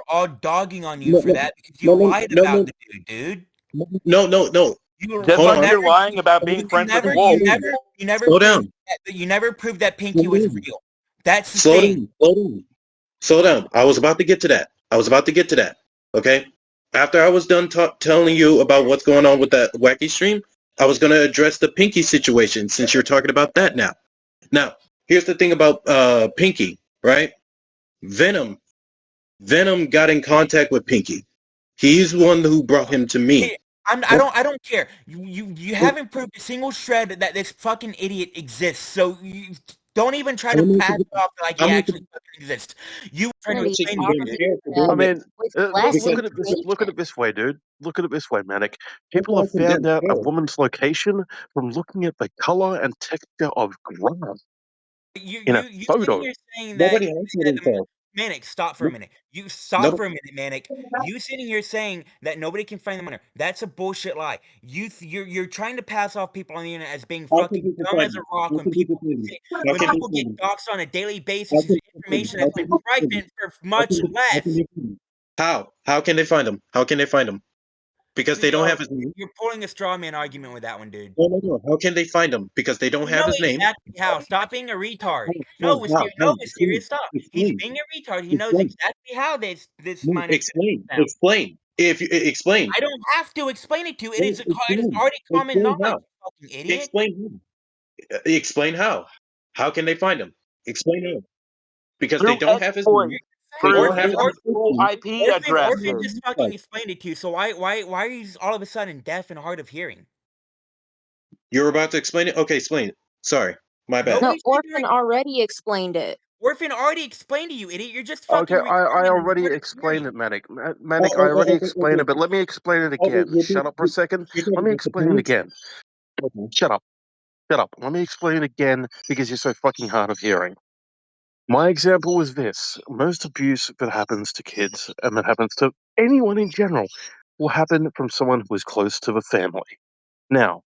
all dogging on you for that because you lied about the dude. No. Just like you're lying about being friends with Wolf. You never slow down. You never proved that Pinky was real. That's the slow thing. Slow down. I was about to get to that. Okay. After I was done telling you about what's going on with that Wacky stream, I was going to address the Pinky situation since you're talking about that now. Now, here's the thing about Pinky, right? Venom Venom got in contact with Pinky. He's the one who brought him to me. I don't care. You haven't proved a single shred that this fucking idiot exists. So you don't even try to pass it off like he actually fucking exists. You trying to Kennedy, explain talk to I mean, with look, less look at it this information. way, dude. Look at it this way, Manic. People have found out a woman's location from looking at the color and texture of grass in a You sitting photo. here saying that Nobody answered himself. Manic, stop for a minute. You stop for a minute, Manic. You sitting here saying that nobody can find the miner. That's a bullshit lie. You're trying to pass off people on the internet as being How can fucking people dumb find as a him? rock How when can people people find him? How when can people they get find him? doxxed on a daily How basis can is they find information him? that's How been can they find him? private for much How can less. they find him? How can they find him? How can they find him? Because they don't have his name. You're pulling a straw man argument with that one, dude. No. How can they find him? Because they don't You have know his name. exactly how. Stop being a retard. How? No, How? mysterious. Stop. He's Explain. being a retard. He knows Explain. exactly how this No, miner explain. found. Explain. If you explain. I don't have to explain it to you. It No, is explain. already common Explain knowledge, how. you fucking idiot. Explain how. Explain how. How can they find him? Explain how. Because they Through don't have his name. exploits They for don't Orphan, have his his full description. IP Orphan addresses. just fucking explained it to you. So why are you all of a sudden deaf and hard of hearing? You're about to explain it? Okay, explain it. Sorry. My bad. No, Nobody's Orphan already explained it. Orphan already explained to you, idiot. You're just Okay, fucking I retarded and already hard of explained hearing. it, Manic. Manic, I already explained it, but let me explain it again. Shut up for a second. Let me explain it again. Shut up. Shut up. Let me explain it again because you're so fucking hard of hearing. My example was this. Most abuse that happens to kids and that happens to anyone in general will happen from someone who is close to the family. Now,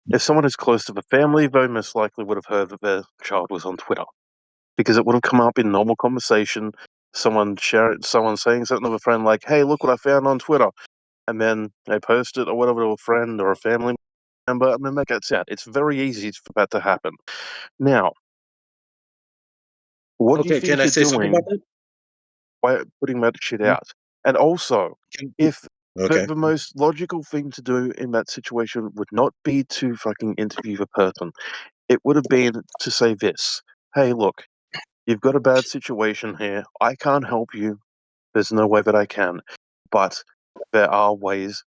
if someone is close to the family, they most likely would have heard that their child was on Twitter because it would have come up in normal conversation. Someone saying something to a friend like, "Hey, look what I found on Twitter," and then they post it or whatever to a friend or a family member, and then that gets out. It's very easy for that to happen. Now, what do you Okay, can think I you're say something about doing that? by putting that shit out? And also, if Okay. the most logical thing to do in that situation would not be to fucking interview the person, it would have been to say this: "Hey, look, you've got a bad situation here. I can't help you. There's no way that I can. But there are ways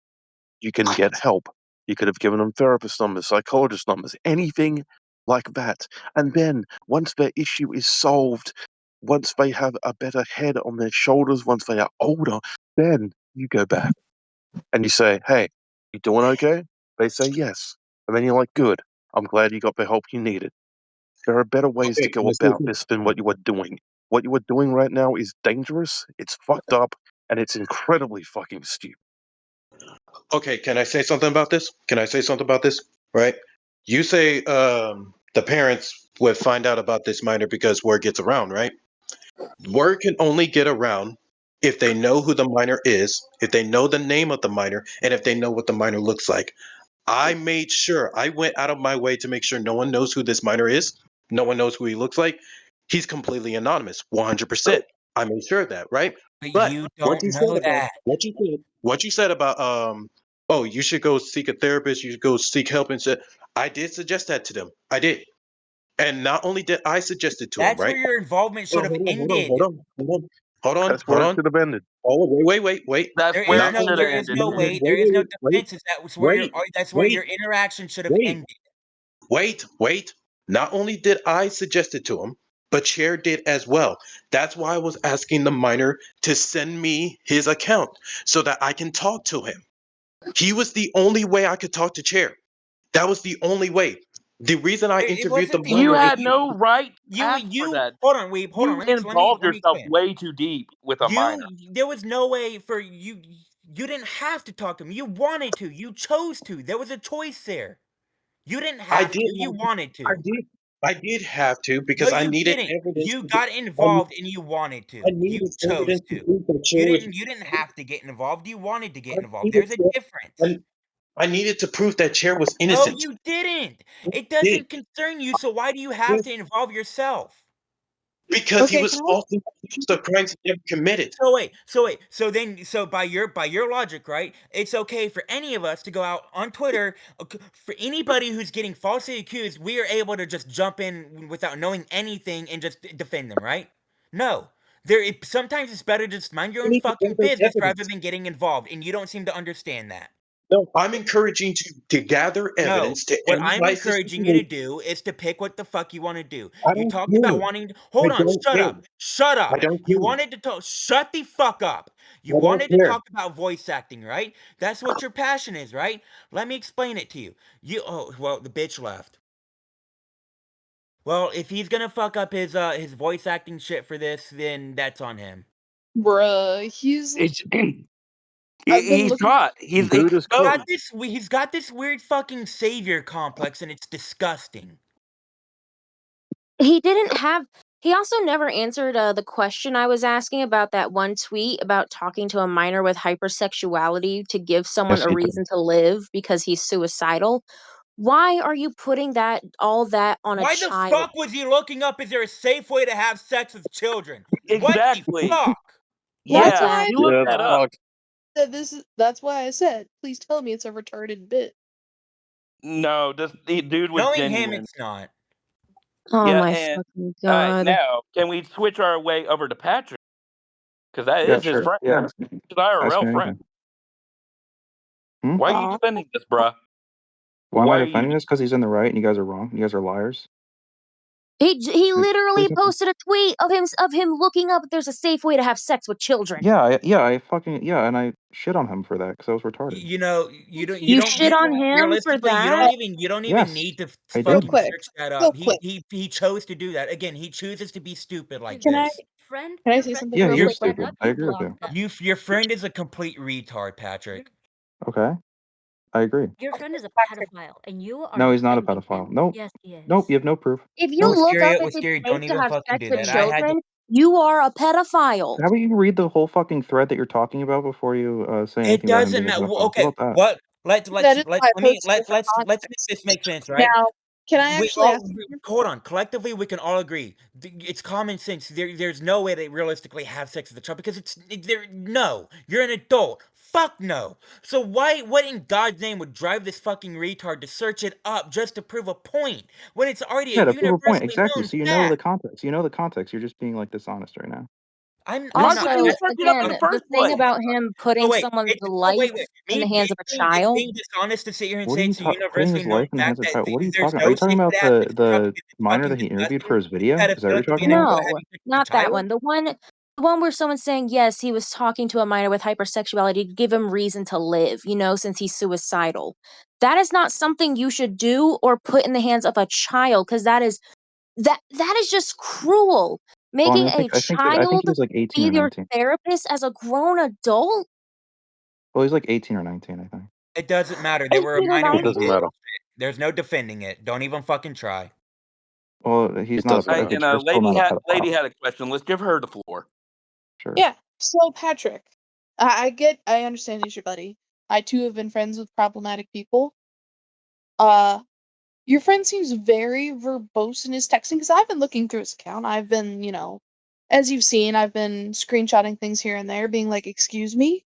you can get help." You could have given them therapist numbers, psychologist numbers, anything like that. And then once their issue is solved, once they have a better head on their shoulders, once they are older, then you go back and you say, "Hey, you doing okay?" They say yes. And then you're like, "Good. I'm glad you got the help you needed." There are better ways to Okay, go can I say about something? this than what you are doing. What you are doing right now is dangerous, it's fucked up, and it's incredibly fucking stupid. Okay, can I say something about this? Can I say something about this? Right? You say the parents would find out about this minor because word gets around, right? Word can only get around if they know who the minor is, if they know the name of the minor, and if they know what the minor looks like. I made sure, I went out of my way to make sure no one knows who this minor is. No one knows who he looks like. He's completely anonymous, 100%. I made sure of that, right? But But you don't know that. what you said about oh, you should go seek a therapist, you should go seek help and shit. I did suggest that to them. I did. And not only did I suggest it to them, That's right? where your involvement should Oh, have hold on, hold on, ended. hold on, hold on, hold on, That's hold where it on. should have ended. Oh, wait. That's There where is Not it no only should did have there is ended. no wait, way. wait, There is no wait, defenses. wait, That's where your wait, interaction should have wait, ended. wait. Not only did I suggest it to him, but Chair did as well. That's why I was asking the minor to send me his account so that I can talk to him. He was the only way I could talk to Chair. That was the only way. The reason I It interviewed the wasn't the You minor only is had no right to ask for you that. hold on, Weeb, hold on. You Let me involved yourself explain. way too deep with a minor. There was no way for you. You didn't have to talk to him. You wanted to. You chose to. There was a choice there. You didn't I have did to. You have to, wanted I to. did I did have to No, because I you needed didn't. evidence You to got I, involved and you wanted I to. You needed chose evidence to to. prove that Chair was You didn't have to get involved. You wanted to I get involved. needed There's a to, difference. I, I needed to prove that Chair was No, innocent. you didn't. It I did. doesn't concern you, so why do you have to involve yourself? Because he Okay, was can I? falsely accused of crimes he never committed. So by your logic, right? It's okay for any of us to go out on Twitter. For anybody who's getting falsely accused, we are able to just jump in without knowing anything and just defend them, right? No, Sometimes it's better to just mind your own fucking business rather than getting involved, and you don't seem to understand that. No, I'm encouraging you to gather No, evidence to what I'm analyze this encouraging you to situation. do is to pick what the fuck you want to do. I You don't talked care. about wanting to... Hold I on, don't shut care. up. Shut I up. don't You care. wanted to talk... Shut the fuck up. You I don't wanted to care. talk about voice acting, right? That's what your passion is, right? Let me explain it to you. Oh, well, the bitch left. Well, if he's gonna fuck up his voice acting shit for this, then that's on him. Bruh, He's I've been looking. taught. Buddha's well, code. He's got this weird fucking savior complex, and it's disgusting. He didn't have. He also never answered the question I was asking about that one tweet about talking to a minor with hypersexuality to give someone Yes, a he did. reason to live because he's suicidal. Why are you putting all that on a Why the child? fuck was he looking up? Is there a safe way to have sex with children? Exactly. What the fuck? That's Yeah, why he looked that up. that's why I said, please tell me it's a retarded bit. No, the dude was Knowing him, genuine. it's not. Oh Yeah, my and fucking all right, god! now can we switch our way over to Patrick? Because that Yeah, is his sure. friend. Yeah. His Ask me IRL friend. anything. Hmm? Why are you defending this, bruh? Why am Why I are you? defending this? Because he's in the right and you guys are wrong. You guys are liars. He Pretty literally simple. posted a tweet of him looking up if there's a safe way to have sex with children. Yeah, and I shit on him for that because I was retarded. You know, you don't. You shit on him for Realistically, you that? don't even Yes, need to I Real did. fucking quick. search that Real up. quick. He chose to do that. Again, he chooses to be stupid like Can I this. Friend, can I your say friend something Yeah, real he is quick? stupid. I agree with you. blocked them. Your friend is a complete retard, Patrick. Okay, I agree. Your friend is a pedophile, and you are No, he's not a defending pedophile. him. Nope. Yes, he is. Nope, you have no proof. If you Nope. look up if it's Wisteria, safe don't to even have fucking sex do with that. I had to. children, you are a pedophile. How about you read the whole fucking thread that you're talking about before you say It anything about him doesn't being a matter. pedophile? Okay, How about that? what? That is why I posted it for Let's make context. this make sense, right? Now, can I actually ask Hold on. Collectively, we can all agree. It's common sense. There's no way they realistically have sex with a child because no. You're an adult. Fuck no. So what in God's name would drive this fucking retard to search it up just to prove a point when it's already Yeah, a to prove a point. universally Exactly. known So you know the fact? context. You know the context. You're just being like dishonest right now. I'm Why not. would you Also, search it up in again, the the first thing place? about him putting someone's life Wait. in the hands of a It's child. being dishonest to sit here and What are say you it's a putting universally his known life in the hands fact of a that child? What are you there's talking about? Are no you talking safe way about to have sex with a child the because it's minor fucking that he interviewed disgusting? for his It's video? Is that what you're pedophilic to be talking in the about? middle of No, having sex with a not that child? one. The one where someone's saying yes, he was talking to a minor with hypersexuality to give him reason to live, since he's suicidal. That is not something you should do or put in the hands of a child, because that is just cruel. Well, I Making mean, a I think child he was like 18 be or your 19. therapist as a grown adult? Well, he's like 18 or 19, I think. It doesn't matter. They were a 18 or minor It when he 19? doesn't did matter. this shit. There's no defending it. Don't even fucking try. Well, he's It not doesn't okay. matter. And Chair's still not a lady pedophile. had a question. Let's give her the floor. Sure. Yeah. So Patrick, I understand he's your buddy. I too have been friends with problematic people. Your friend seems very verbose in his texting because I've been looking through his account. I've been, as you've seen, I've been screenshotting things here and there, being like, "Excuse me."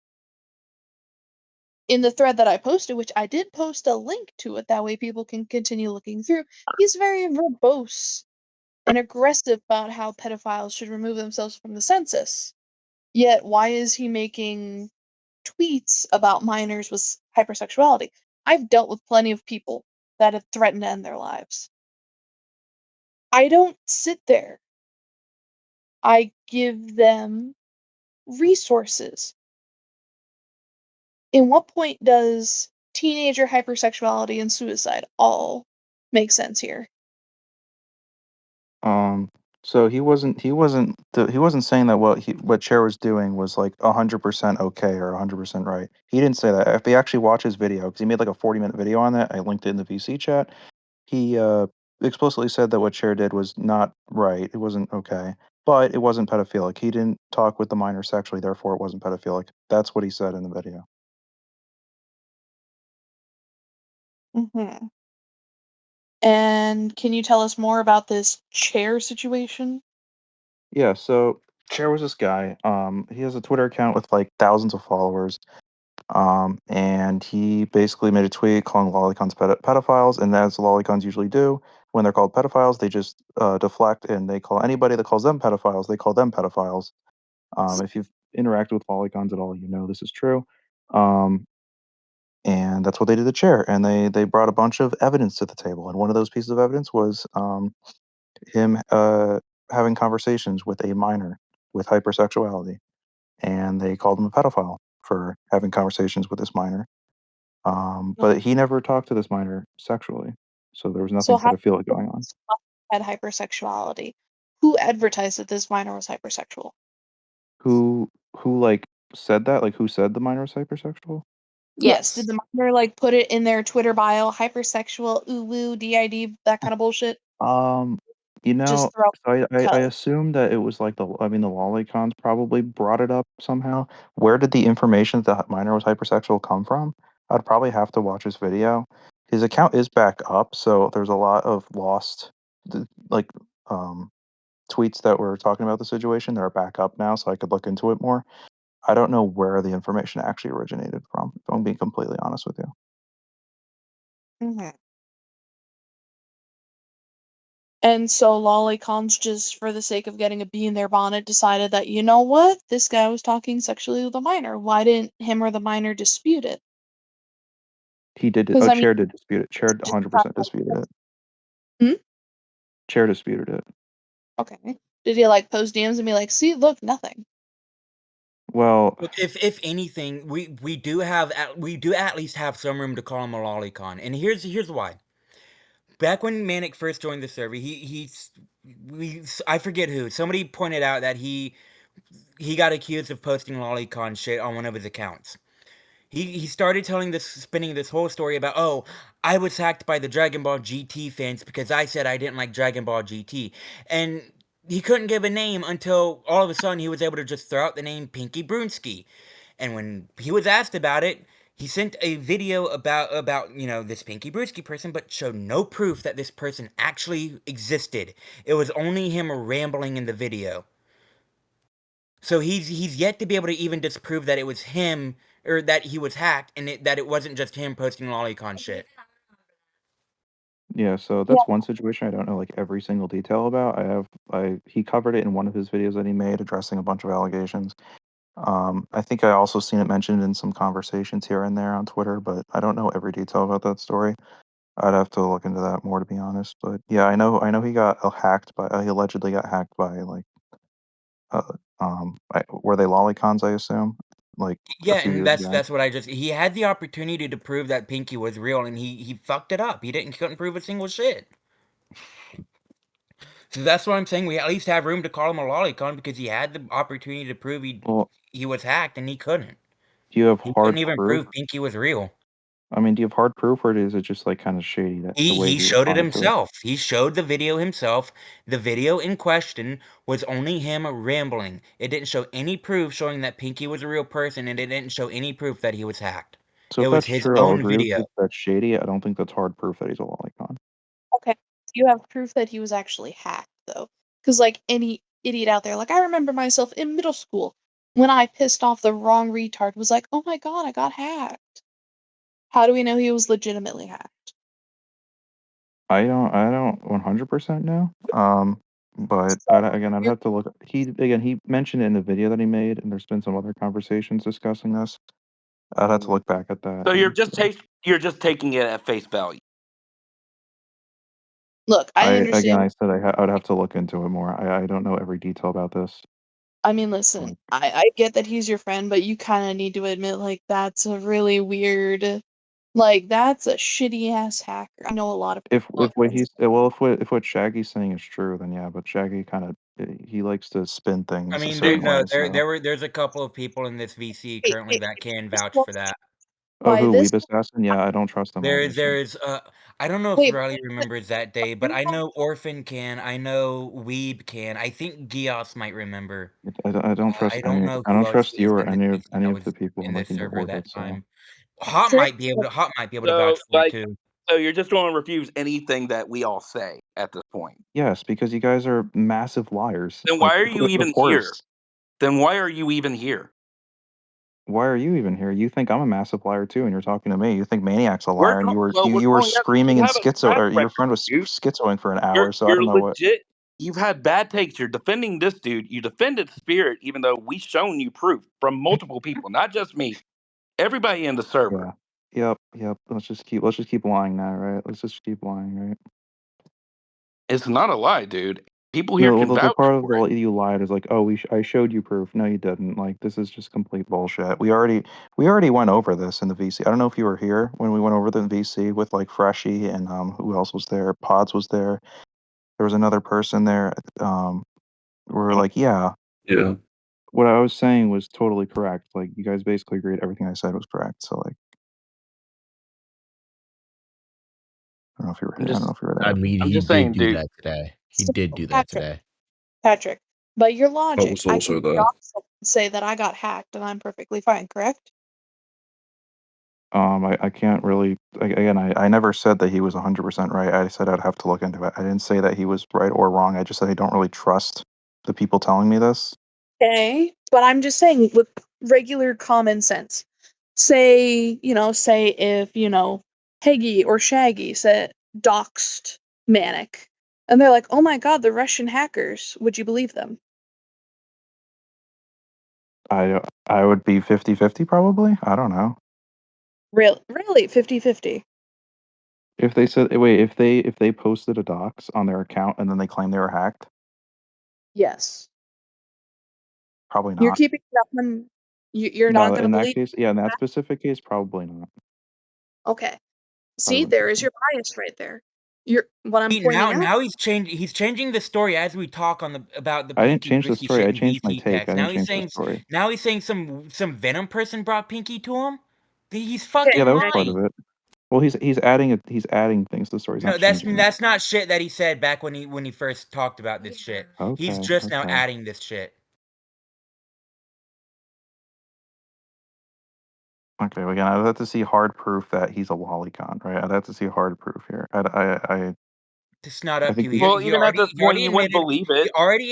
In the thread that I posted, which I did post a link to it, that way people can continue looking through. He's very verbose and aggressive about how pedophiles should remove themselves from the census. Yet, why is he making tweets about minors with hypersexuality? I've dealt with plenty of people that have threatened to end their lives. I don't sit there. I give them resources. In what point does teenager hypersexuality and suicide all make sense here? So he wasn't saying that what Cher was doing was like 100% okay or 100% right. He didn't say that. If you actually watch his video, because he made like a 40-minute video on that, I linked it in the VC chat. He explicitly said that what Cher did was not right. It wasn't okay, but it wasn't pedophilic. He didn't talk with the minor sexually, therefore it wasn't pedophilic. That's what he said in the video. Mhm. And can you tell us more about this chair situation? Yeah, so Cher was this guy. He has a Twitter account with like thousands of followers. And he basically made a tweet calling lolicons pedophiles, and as lolicons usually do, when they're called pedophiles, they just deflect and they call anybody that calls them pedophiles, they call them pedophiles. If you've interacted with lolicons at all, you know this is true. And that's what they did to Chair. And they brought a bunch of evidence to the table. And one of those pieces of evidence was him having conversations with a minor with hypersexuality. And they called him a pedophile for having conversations with this minor. But he never talked to this minor sexually. So there was So nothing how pedophilic going on. had hypersexuality? Who advertised that this minor was hypersexual? Who like said that? Like who said the minor was hypersexual? Yes. Did Yes. the minor like put it in their Twitter bio, hypersexual, ooh woo, DID, that kind of bullshit? Um, you know, Just throw so I cuz. assume that it was like I mean, the lolicons probably brought it up somehow. Where did the information that minor was hypersexual come from? I'd probably have to watch his video. His account is back up, so there's a lot of lost, like, um, tweets that were talking about the situation that are back up now, so I could look into it more. I don't know where the information actually originated from, if I'm being completely honest with you. Mhm. And so lolicons, just for the sake of getting a bee in their bonnet, decided that, you know what? This guy was talking sexually with a minor. Why didn't him or the minor dispute it? He did, Because oh, I mean, Chair did dispute it. Chair just got 100% disputed it. Hmm? Chair disputed it. Okay. Did he like post DMs and be like, see, look, nothing? Well, Look, if anything, we do at least have some room to call him a lolicon, and here's why. Back when Manic first joined the server, I forget who, somebody pointed out that he got accused of posting lolicon shit on one of his accounts. He started spinning this whole story about, oh, I was hacked by the Dragon Ball GT fans because I said I didn't like Dragon Ball GT, and he couldn't give a name until all of a sudden he was able to just throw out the name Pinky Brunsky. And when he was asked about it, he sent a video about this Pinky Brewski person, but showed no proof that this person actually existed. It was only him rambling in the video. So he's yet to be able to even disprove that it was him or that he was hacked and that it wasn't just him posting lolicon shit. yeah, so Yeah. that's one situation I don't know like every single detail about. He covered it in one of his videos that he made addressing a bunch of allegations. I think I also seen it mentioned in some conversations here and there on Twitter, but I don't know every detail about that story. I'd have to look into that more to be honest. But yeah, I know he got hacked by he allegedly got hacked by like uh were they lolicons, I assume, like a Yeah, few and years that's back. that's what he had the opportunity to prove that Pinky was real and he fucked it up. Couldn't prove a single shit. So that's what I'm saying. We at least have room to call him a lolicon because he had the opportunity to prove Well, he was hacked and he couldn't. do you have He hard couldn't even proof? prove Pinky was real. I mean, do you have hard proof, or is it just like kind of shady that the way He he showed it responded to it? himself. He showed the video himself. The video in question was only him rambling. It didn't show any proof showing that Pinky was a real person, and it didn't show any proof that he was hacked. So It if was that's his true, I'll own agree with video. you that's shady. I don't think that's hard proof that he's a lolicon. Okay. Do you have proof that he was actually hacked, though? Because, like, any idiot out there, like, I remember myself in middle school when I pissed off the wrong retard, was like, oh my god, I got hacked. How do we know he was legitimately hacked? I don't 100% know. But So, again, I'd you're, have to look. He mentioned it in the video that he made, and there's been some other conversations discussing this. I'd have to look back at that So and see. you're just taking it at face value. look, I I understand. said I'd have to look into it more. I don't know every detail about this. I mean, listen, Like, I get that he's your friend, but you kind of need to admit, like, that's a really weird, like, that's a shitty ass hacker. I know a lot of people if have what friends. if what Shaggy's saying is true, then yeah. But Shaggy kind of he likes to spin I things a mean, certain way. So, there's a couple of people in this VC Hey, currently hey, that can this vouch will for that. oh, why who this Weeb Assassin? Yeah, I don't trust him There is obviously. there's I don't know if wait, Riley but remembers that day, but I know Orphan can, I know Weeb can, I think Gios might remember. I don't I trust don't any. know I who don't else trust is you or in this VC any that of was the people in this like in your server that orbit. So time. Hot Chris, might be able to vouch So for it too. so you're just going to refuse anything that we all say at this point. yes, because you guys are massive liars. Then Like why are you of even here? course. Then why are you even here? Why are you even here? You think I'm a massive liar too, and you're talking to me. You think Maniac's a liar, and We're you were calling out that screaming you and have a schizo, track or your record, friend was dude. schizoing for an hour. So I You're don't know what. legit. You've had bad takes. You're defending this dude. You defended Spirit, even though we've shown you proof from multiple people, not just me. Everybody in the server. Yeah. Yep. Let's just keep lying now, right? Let's just keep lying, right? It's not a lie, dude. People here No, well, can the vouch part of for it. you lied is like, oh, I showed you proof. No, you didn't. Like, this is just complete bullshit. We already went over this in the VC. I don't know if you were here when we went over the VC with like Freshy and who else was there? Pods was there. There was another person there. We were like, yeah, Yeah. what I was saying was totally correct. Like, you guys basically agreed everything I said was correct. So like, I don't know if you were I'm there. I don't know just, if you were I there. mean, I'm he just did saying, do dude. that today. He So, did do that Patrick, today. Patrick, by your I logic, was I can also there. dox someone and say that I got hacked and I'm perfectly fine, correct? I can't really. Again, I never said that he was 100% right. I said I'd have to look into it. I didn't say that he was right or wrong. I just said I don't really trust the people telling me this. Okay, but I'm just saying with regular common sense. Say if, Peggy or Shaggy said doxed Manic, and they're like, "Oh my god, the Russian hackers." Would you believe them? I would be 50-50 probably. I don't know. Really, 50-50. If they said wait, if they posted a docs on their account and then they claim they were hacked, Yes. probably You're not. keeping it up on you're not No, gonna in that believe case, yeah, in that that? specific case, probably not. Okay. I See, wouldn't there think is so. your bias right there. You're what I'm See, pointing out. now he's changing the story as we talk about the I didn't Pinky change the risky story. shit I in changed my VC take. I text. didn't change the story. Now he's saying some Venom person brought Pinky to him. He's Okay, fucking Yeah, that was Shaggy. part of lying. it. Well, he's adding it. He's adding things to the story. He's No, not changing it. that's not shit that he said back when he first talked about this shit. He's Okay, just now okay. adding this shit. Okay, well, again, I'd have to see hard proof that he's a lolicon, right? I'd have to see hard proof here. It's not I up to think you. we. Well, even at this He point, already you wouldn't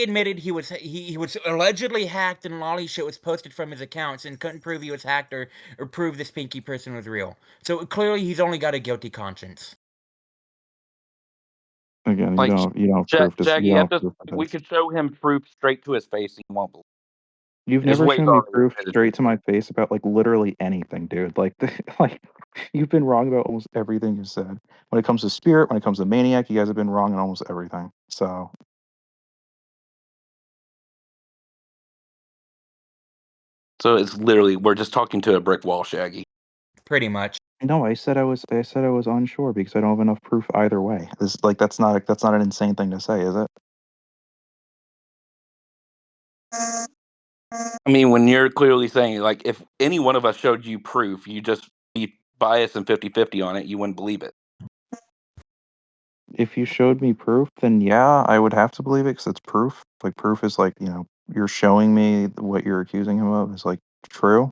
admitted believe it. he was allegedly hacked and lolly shit was posted from his accounts and couldn't prove he was hacked or prove this Pinky person was real. So clearly he's only got a guilty conscience. Again, Like, you don't have proof. You Shaggy, don't at have this proof point, of we this. could show him proof straight to his face and he won't believe You've it. His never way's shown me already proof admitted straight it. to my face about like literally anything, dude. Like, like you've been wrong about almost everything you said. When it comes to Spirit, when it comes to Maniac, you guys have been wrong on almost everything. So So it's literally, we're just talking to a brick wall, Shaggy. Pretty much. no, I said I was unsure because I don't have enough proof either way. This like that's not an insane thing to say, is it? I mean, when you're clearly saying, like, if any one of us showed you proof, you just be biased and 50-50 on it, you wouldn't believe it. If you showed me proof, then yeah, I would have to believe it because it's proof. Like proof is like, you're showing me what you're accusing him of is like true,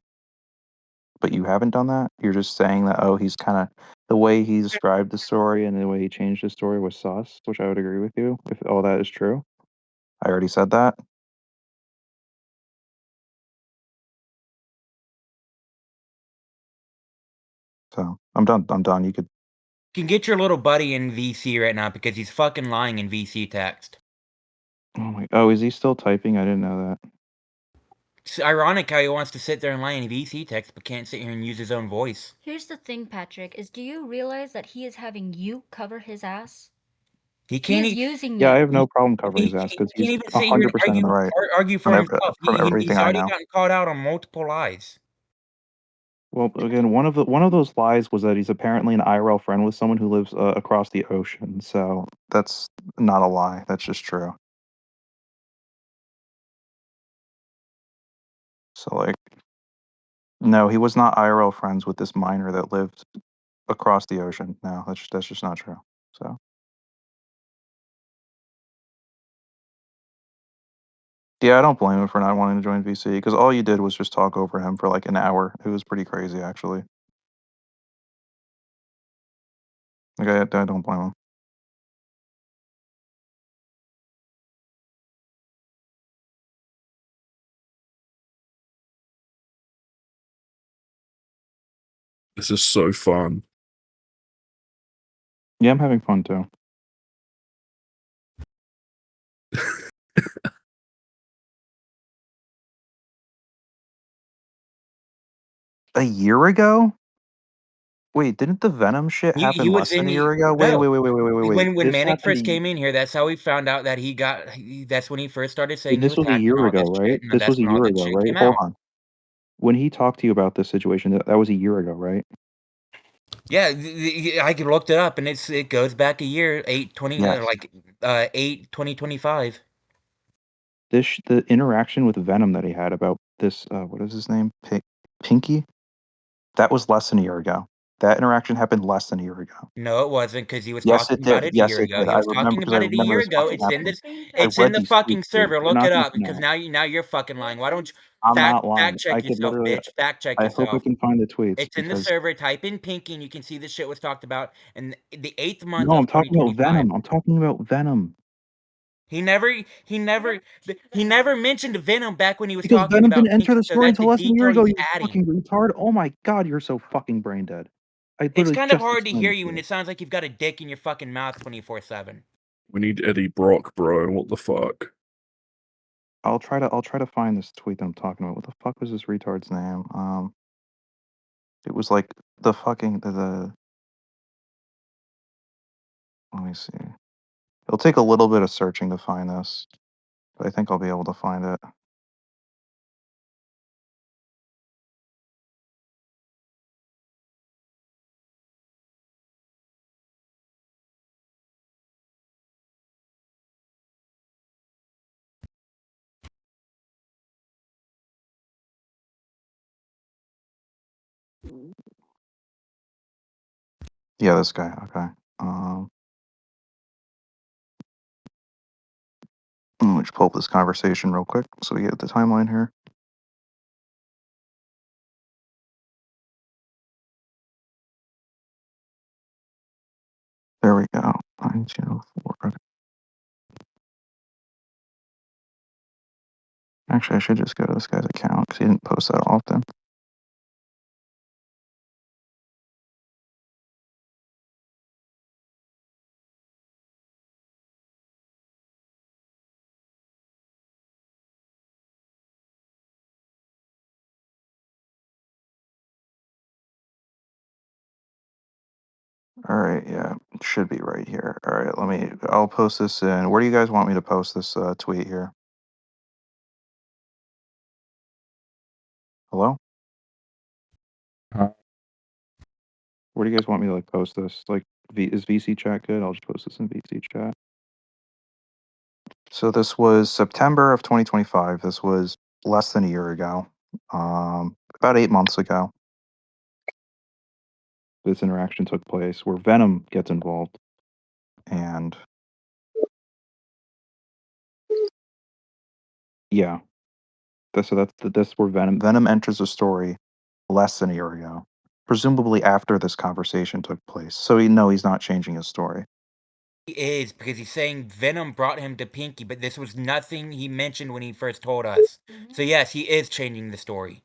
but you haven't done that. You're just saying that, oh, he's kind of the way he described the story and the way he changed the story was sus, which I would agree with you if all that is true. I already said that. So I'm done. I'm done. You could. You can get your little buddy in VC right now because he's fucking lying in VC text. Oh, is he still typing? I didn't know that. It's ironic how he wants to sit there and lie in VC text but can't sit here and use his own voice. Here's the thing, Patrick, is do you realize that he is having you cover his ass? He He can't. is using Yeah, I you. have no problem covering his ass because He can't he's even sit here and 100% in the right argue on for himself. from everything He's I already know. gotten called out on multiple lies. Well, again, one of those lies was that he's apparently an IRL friend with someone who lives across the ocean. So that's not a lie. That's just true. So like, no, he was not IRL friends with this miner that lived across the ocean. No, that's just not true. So yeah, I don't blame him for not wanting to join VC because all you did was just talk over him for like an hour. It was pretty crazy, actually. Like I don't blame him. This is so fun. Yeah, I'm having fun too. A year ago? Wait, didn't the Venom shit He happen was less than in a the year ago? Wait, no. wait, wait, wait, wait, wait, wait, wait. When This Manic happened first came in here, that's how we found out that that's when he first started saying he this was was a hacked and year all ago, this right? shit, and then This was that's a when all year that ago, shit right? came Hold out. on. When he talked to you about this situation, that was a year ago, right? Yeah, I looked it up, and it goes back a year, Yes. 8/20/2025. The interaction with Venom that he had about this, what is his name? Pinky? That was less than a year ago. That interaction happened less than a year ago. No, it wasn't, because he was Yes, it talking about did. it a Yes, year it ago. did. He I was remember talking because I about it a remember year this ago. fucking happening. I It's in read the these fucking tweets, dude. server. You're Look not it up, listening to because me. now you're fucking lying. Why don't you I'm not fact lying. I check could yourself, literally. bitch? Fact check I hope I yourself. can find the tweets It's in the because server. Type in Pinky, and you can see the shit was talked about in the 8th month no, of I'm talking about 2025. Venom. I'm talking about Venom. He never mentioned Venom back when he was Because talking Venom about didn't enter Pinky, the so story that's until a less than a year detail ago, he's you adding. fucking retard. Oh my god, you're so fucking brain dead. I It's literally kind of just hard to explained hear it you to when you. it sounds like you've got a dick in your fucking mouth 24/7. We need Eddie Brock, bro. What the fuck? I'll try to find this tweet that I'm talking about. What the fuck was this retard's name? It was like the fucking let me see. It'll take a little bit of searching to find this, but I think I'll be able to find it. Yeah, this guy. Okay. Um, Let me just pull up this conversation real quick so we get the timeline here. There we go. 904. Okay. Actually, I should just go to this guy's account because he didn't post that often. All right, yeah, it should be right here. All right, I'll post this in. Where do you guys want me to post this tweet here? Hello? Where do you guys want me to like post this? Like, is VC chat good? I'll just post this in VC chat. So this was September of 2025. This was less than a year ago. About 8 months ago. This interaction took place where Venom gets involved, and yeah, that's where Venom enters the story less than a year ago, presumably after this conversation took place. So he's not changing his story. He is, because he's saying Venom brought him to Pinky, but this was nothing he mentioned when he first told us. So yes, he is changing the story.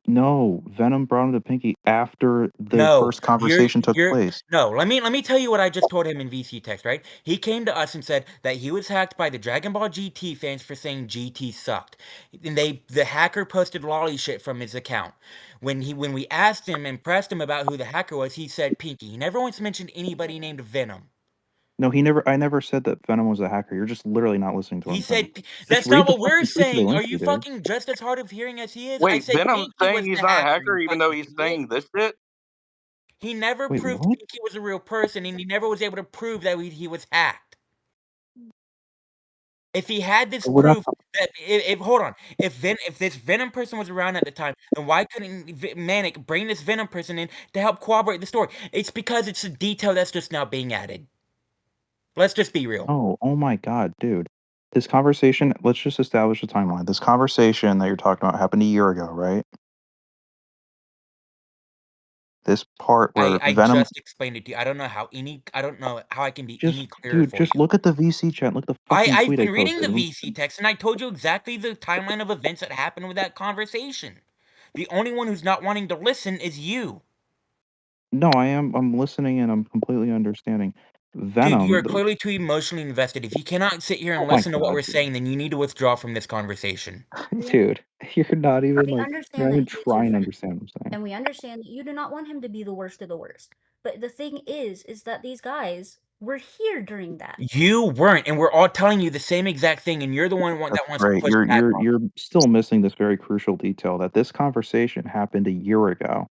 No, Venom brought him to Pinky after the No, first conversation took place. no. Let me tell you what I just told him in VC text. Right? He came to us and said that he was hacked by the Dragon Ball GT fans for saying GT sucked, and the hacker posted lolly shit from his account. When we asked him and pressed him about who the hacker was, he said Pinky. He never once mentioned anybody named Venom. No, I never said that Venom was a hacker. You're just literally not listening to what He I'm saying. said Just that's read not the what we're fucking tweet to the saying. Are link, you you dude. fucking just as hard of hearing as he is? I Wait, said Venom's Pinky saying was he's the not a hacker. hacker You even though fucking he's idiot. saying this shit? He never Wait, proved what? Pinky was a real person, and he never was able to prove that he was hacked. If he had this We're not. proof that if hold on, if this Venom person was around at the time, then why couldn't Manic bring this Venom person in to help corroborate the story? It's because it's a detail that's just now being added. Let's just be real. Oh my god, dude. This conversation, let's just establish a timeline. This conversation that you're talking about happened a year ago, right? This part where I Venom just explained it to you. I don't know how I can be just any clearer dude, for just you. look at the VC chat. Look at the fucking I've tweet I been reading posted. the VC text, and I told you exactly the timeline of events that happened with that conversation. The only one who's not wanting to listen is you. No, I'm listening and I'm completely understanding. Dude, you Venom, are clearly too emotionally invested. If you cannot sit here oh and my listen to what god, we're saying, then you need to withdraw from this conversation. dude, you're not even We like you're understand not that even he is your trying to friend, understand what I'm saying. and we understand that you do not want him to be the worst of the worst. But the thing is that these guys were here during that. You weren't, and we're all telling you the same exact thing, and you're the one that That's wants to great. push You're back you're on you're still missing this very crucial detail that this conversation happened a year ago.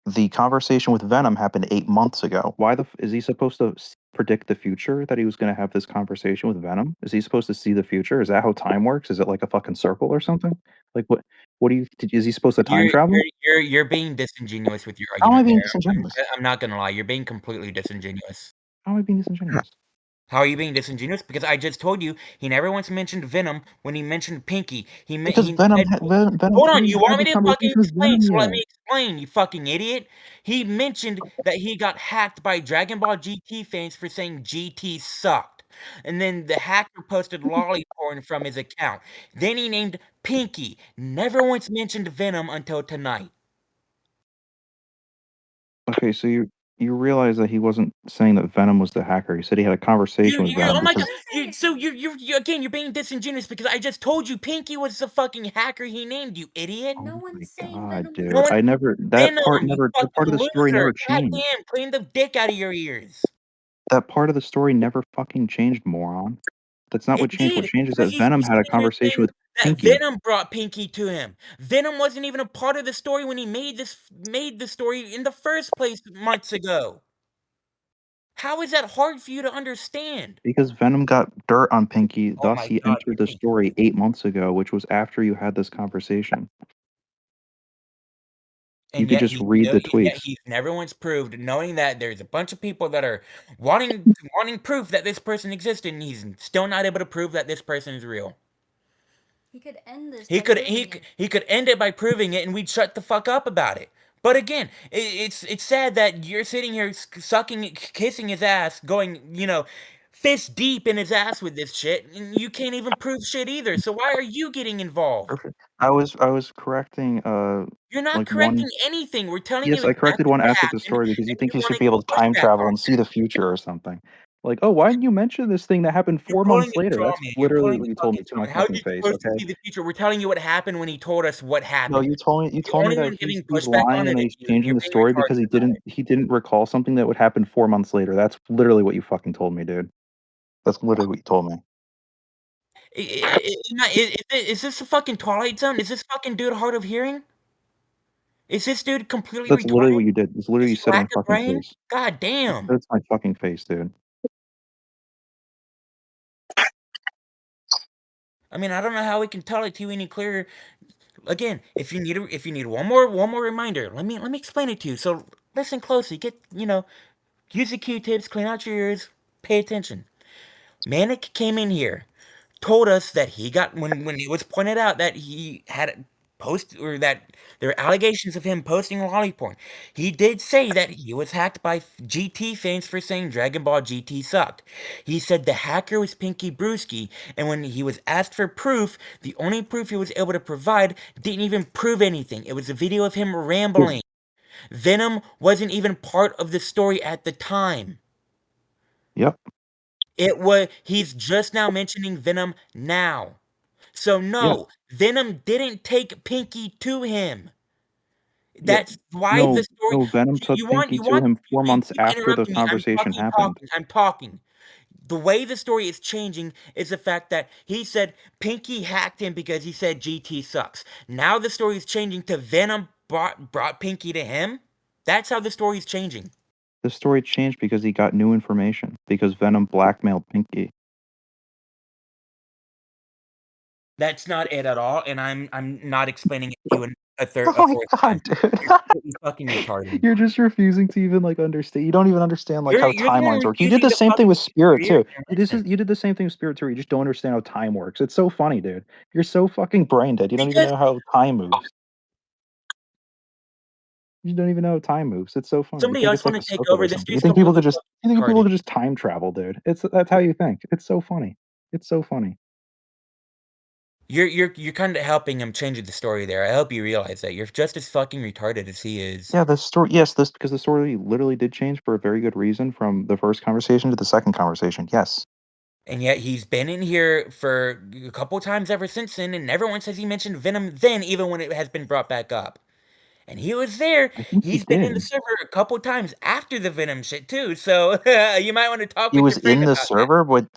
The conversation with Venom happened 8 months ago. Why is he supposed to predict the future that he was gonna have this conversation with Venom? Is he supposed to see the future? Is that how time works? Is it like a fucking circle or something? Like, what do you is he supposed to time travel? You're being disingenuous with your How am I argument being there. disingenuous? I'm not gonna lie, you're being completely disingenuous. How am I being disingenuous? How are you being disingenuous? Because I just told you he never once mentioned Venom when he mentioned Pinky. Because He Venom said, Venom hold on, hadn't you had want the me to conversation fucking with explain? Venom So let yet. me explain, you fucking idiot. He mentioned that he got hacked by Dragon Ball GT fans for saying GT sucked. And then the hacker posted lolly porn from his account. Then he named Pinky. Never once mentioned Venom until tonight. Okay, so you realize that he wasn't saying that Venom was the hacker. He said he had a conversation with Oh Venom my god! because Again, you're being disingenuous because I just told you Pinky was the fucking hacker he named, you idiot. oh No my one's saying god, Venom was No dude. one I never Venom, you that part fucking of the story loser. never changed. Goddamn, clean the dick out of your ears. That part of the story never fucking changed, moron. That's not what It changed. What did changed is because that he's Venom had a sitting here conversation saying with that Pinky Venom brought Pinky to him. Venom wasn't even a part of the story when he made the story in the first place months ago. How is that hard for you to understand? because Venom got dirt on Pinky, Oh thus my he god, entered the story 8 months ago, which was after you had this conversation. You and could yet just he read still the yet tweets. he's never once proved, knowing that there's a bunch of people that are wanting proof that this person existed, and he's still not able to prove that this person is real. He could end this He by could proving it. he could end it by proving it, and we'd shut the fuck up about it. But again, it's sad that you're sitting here sucking, kissing his ass, going, fist deep in his ass with this shit, and you can't even prove shit either. So why are you getting involved? Perfect. I was correcting, You're not like, one. correcting anything. We're telling you Yes, I corrected exactly one what aspect of the happened, story because you and think you he want should to be able to push time back travel on and it. see the future or something. Like, "Oh, why didn't you mention this thing that happened You're 4 pulling months a later?" straw That's man. You're literally pulling what a you told me fucking to straw my man. How are fucking you face, supposed to okay? see the future? We're telling you what happened when he told us what No, happened. you The told me only that one getting he's pushed back on lying and it that is he's you, and changing you're the being story because retarded about it. he didn't recall something that would happen 4 months later. That's literally what you fucking told me, dude. That's literally what you told me. Is this a fucking Twilight Zone? Is this fucking dude hard of hearing? Is this dude completely That's literally retarded? what you did. It's literally Is you he said in lack my of fucking brain? face. God damn. That's my fucking face, dude. I mean, I don't know how we can tell it to you any clearer. Again, if you need one more reminder, let me explain it to you. So listen closely. Use the Q-tips, clean out your ears, pay attention. Manic came in here, told us that he got when it was pointed out that he had post or that there were allegations of him posting lolly porn. He did say that he was hacked by GT fans for saying Dragon Ball GT sucked. He said the hacker was Pinky Brewski, and when he was asked for proof, the only proof he was able to provide didn't even prove anything. It was a video of him rambling. Venom wasn't even part of the story at the time. Yep. He's just now mentioning Venom now. So Yep. no, Venom didn't take Pinky to him. Yep. That's why the No, story no, Venom you took want Pinky you to want him 4 you months keep after the interrupting me. I'm conversation fucking happened. talking. I'm talking. The way the story is changing is the fact that he said Pinky hacked him because he said GT sucks. Now the story is changing to Venom brought Pinky to him. That's how the story is changing. The story changed because he got new information, because Venom blackmailed Pinky. That's not it at all, and I'm not explaining it to you in Oh a my fourth time. god, dude. You're completely fucking retarded. You're just refusing to even, like, understand. You don't even understand, like, how You're the one timelines work. You did refusing the to same thing fucking with Spirit, hear too. and listen. You did the same thing with Spirit, too, you just don't understand how time works. It's so funny, dude. You're so fucking brain dead. You don't even Because know how time moves. You don't even know how time moves. It's so funny. You somebody think else it's like wanna a take circle or over, this something. dude's completely You think fucking people retarded. could just time travel, dude. That's how you think. It's so funny. It's so funny. You're kind of helping him change the story there. I hope you realize that. You're just as fucking retarded as he is. Yeah, the story. Yes, this because the story literally did change for a very good reason from the first conversation to the second conversation. Yes. And yet he's been in here for a couple times ever since then, and everyone says he mentioned Venom then, even when it has been brought back up. And he was there. I think he He's been in the did. server a couple times after the Venom shit too, so you might want to talk He with was your friend in the about that. server. What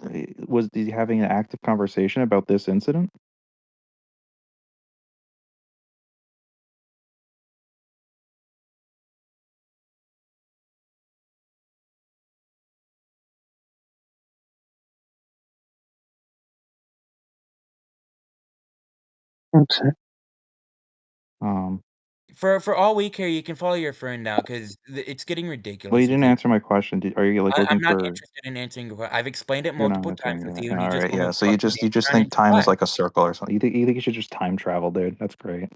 was he having an active conversation about this incident? Okay. For all we care, you can follow your friend now because it's getting Well, ridiculous you if didn't you. answer my question. Are you like I'm looking not for? interested in answering your I've explained it You're not multiple times answering with it. you, and you All just right, want yeah. to So fucking you dance just around think and time is relax. like a circle or something. You think you should just time travel, dude? That's great.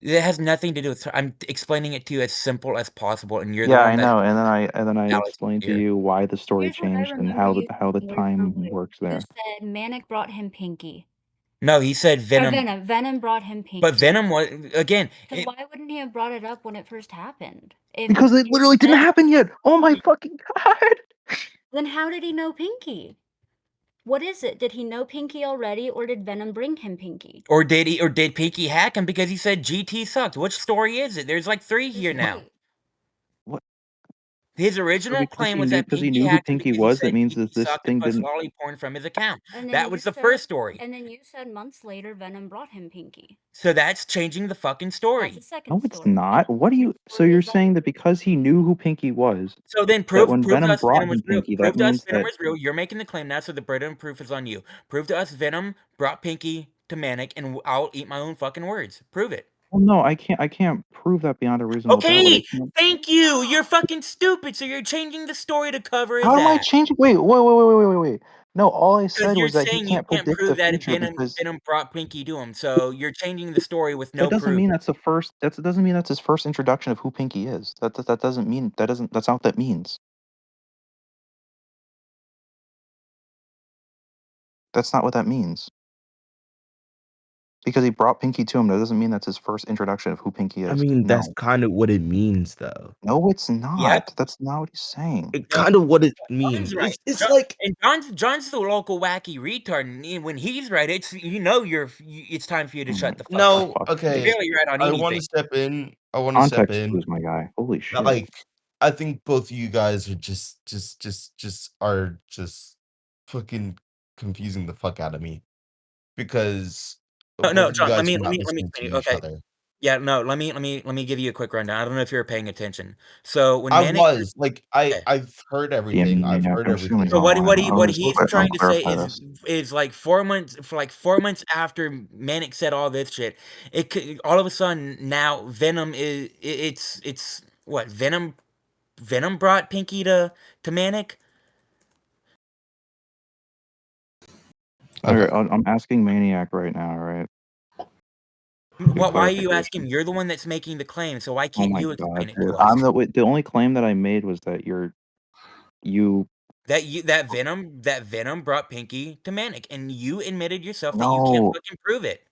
It has nothing to do with. I'm explaining it to you as simple as possible, and you're the Yeah, I one that's know. And then I fallacy explained to here. you why the story Here's what I changed and remember you how the saying word for time word. works You there. said Manic brought him Pinky. No, he said Or Venom, Venom. Venom brought him but Pinky. Venom was again. Because why wouldn't he have brought it up when it first happened? If Because it literally didn't happen yet. Oh my fucking god. then how did he know Pinky? What is it? Did he know Pinky already, or did Venom bring him Pinky? Or did Pinky hack him because he said GT sucked? Which story is it? There's like 3 There's here now. 3. What? His So original because claim he was knew that because he Pinky knew who hacked him Pinky because he was, said that means GT that this sucked and thing plus didn't. lolly porn from his account. And then That you was the said, first story. and then you said months later Venom brought him Pinky. So that's changing the fucking That's a story. second No, it's story. not. What do you? So you're saying that because he knew who Pinky was, So then that prove when prove to Venom us brought Venom was him real. Pinky, Prove that to us means Venom that. was real. You're making the claim now, so the burden of proof is on you. Prove to us Venom brought Pinky to Manic, and I'll eat my own fucking words. Prove it. Well, no, I can't. I can't prove that beyond a reasonable doubt. What I Okay, can't. thank you. You're fucking stupid. So you're changing the story to cover How am I that. changing? Wait. No, all I Because said you're was that he saying you can't can't predict the prove that future because Venom brought Pinky to him. So you're changing the story with that no doesn't proof. mean that's the first. That doesn't mean that's his first introduction of who Pinky is. That doesn't mean that doesn't. That's not what that means. That's not what that means. Because he brought Pinky to him, that doesn't mean that's his first introduction of who Pinky I is. mean, that's No. kind of what it means, though. No, it's Yep. not. That's not what he's saying. It kind of what it John's means. right. It's like And John's the local wacky retard, and when he's right, it's it's time for you to Oh my shut the fuck up. no, fuck. He's okay. barely right on I want anything. to step in. I want to step Context in. clues, my guy. Holy shit. Like, I think both of you guys are just fucking confusing the fuck out of me because No, both of you John. Let guys me are let not me let me listening to explain it. each Okay. other. Yeah. No. Let me give you a quick rundown. I don't know if you're paying attention. So when I Manic, was like, okay. I've heard DM everything. me, I've Maniac. heard I'm assuming So everything. what just he's Both, trying to say clarify this. is like 4 months for like 4 months after Manic said all this shit, it could all of a sudden now Venom it's what Venom brought Pinky to Manic. okay. Alright, I'm asking Maniac right now, alright? Get Why are you clarification. asking? You're the one that's making the claim, so why Oh can't my you god, explain it dude. to us? The only claim that I made was that you That Venom brought Pinky to Manic, and you admitted yourself that you can't no. fucking prove it.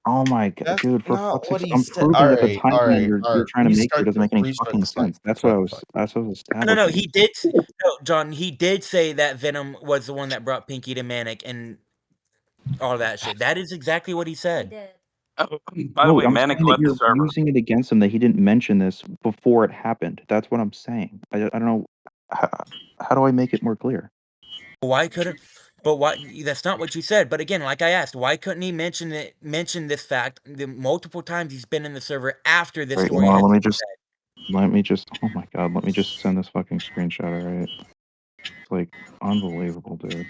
Oh my god, That's dude, for not fuck's sake, what he I'm said. proving All that the right, all timeline right, all you're right. trying to make here doesn't make any Restart fucking the cycle. sense. That's what Restart the cycle. I was No, establishing. no, John, he did say that Venom was the one that brought Pinky to Manic and all that shit. That is exactly what he He said. did. Oh, by the No, way, I'm Manic saying that left the you're server. using it against him that he didn't mention this before it happened. That's what I'm saying. I don't know. How do I make it more clear? Why couldn't? But why? That's not what you said. But again, like I asked, why couldn't he mention this fact the multiple times he's been in the server after this Right, you story know what, has been said? let me just, oh my god, let me just send this fucking screenshot, alright? It's like unbelievable, dude.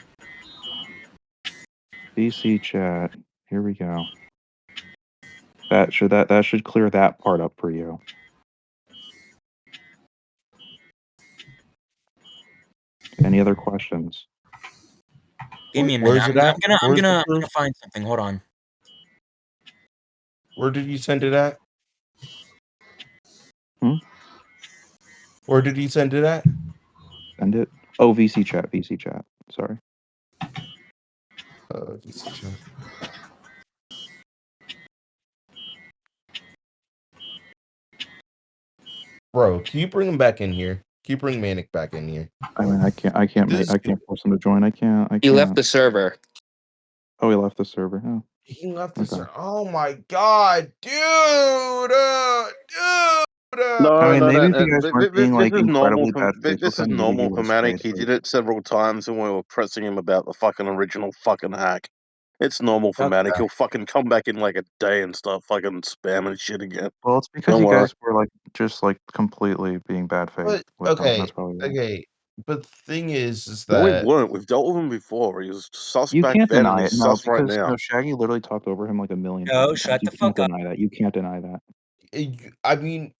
VC chat. Here we go. That should clear that part up for you. Any other questions? Give me a minute. Where's it at? Where's the I'm proof? gonna find something. Hold on. Where did you send it at? Hmm? Where did you send it at? Send it. Oh, VC chat. Sorry. VC chat. Bro, can you bring him back in here? Can you bring Manic back in here? I mean, I can't force him to join. I can't. He left the server. Oh, he left the server. Oh, He left the okay. server. Oh my god, dude! I mean, No, maybe if you guys weren't being this like is normal incredibly bad faith with this is him, maybe he normal would for have Manic. stayed. He But did it several times, and we were pressing him about the fucking original fucking hack. It's normal for Manic. Okay. He'll fucking come back in like a day and start fucking spamming shit again. well, it's because Don't you worry. guys were like just like completely being bad faith But with him. That's probably why. okay. But the thing is No, we that weren't. We've dealt with him before. He was You suspect can't then, and deny he's it, no, sus right because now. Shaggy literally talked over him like a million No, fucking times. shut You the can't fuck up. deny that. You can't deny that. I mean,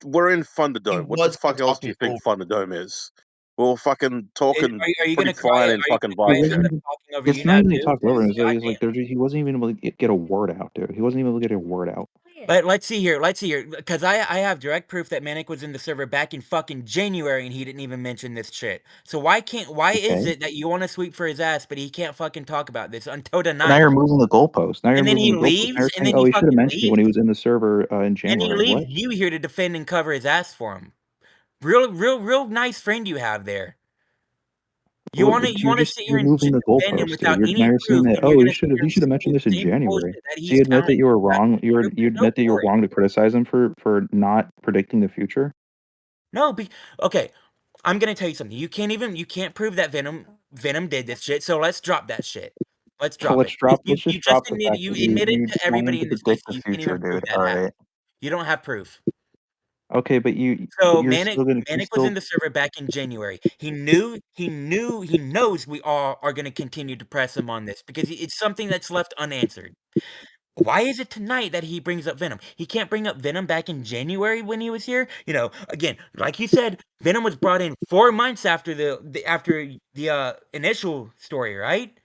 we're in he Thunderdome. What the wasn't fuck else do talking you think over. Thunderdome is? We're fucking talking Are you pretty gonna cry? fine Are in you fucking gonna He cry Vice because wasn't here. I'm even. talking over It's you not now even he too? talked over him. God He's like, he wasn't even able to get a word out, dude. He wasn't even able to get a word out. But let's see here, because I have direct proof that Manic was in the server back in fucking January and he didn't even mention this shit. So why is Okay. it that you want to sweep for his ass, but he can't fucking talk about this until Well, now tonight? you're moving the goalpost. Now you're And then moving he the goalpost. Now leaves, you're and saying, then oh, he he should have fucking mentioned it when leaves, he was in the server in and he January. leaves What? you here to defend and cover his ass for him. Real nice friend you have there. You Well, wanna sit here you're and moving the defend him goalpost, dude. without Now any you're saying proof, that, and you're oh, gonna sit here he and should have spit mentioned the this in same January. bullshit that So you he's admit telling that you you were without wrong. any proof. You There's no admit that you're for it. wrong to criticize him for not predicting the future. No, okay. I'm gonna tell you something. You can't prove that Venom did this shit. So let's drop that shit. Let's drop it. Let's You just just drop the fact you that admitted you to claim everybody to in this place predict that the you can't future, even prove dude. that All happened. right. You don't have proof. Okay, but So you're still gonna you Manic was still in the server back in January. He knows we all are gonna continue to press him on this because it's something that's left unanswered. Why is it tonight that he brings up Venom? He can't bring up Venom back in January when he was here. You know, again, like you said, Venom was brought in 4 months after the initial story, right?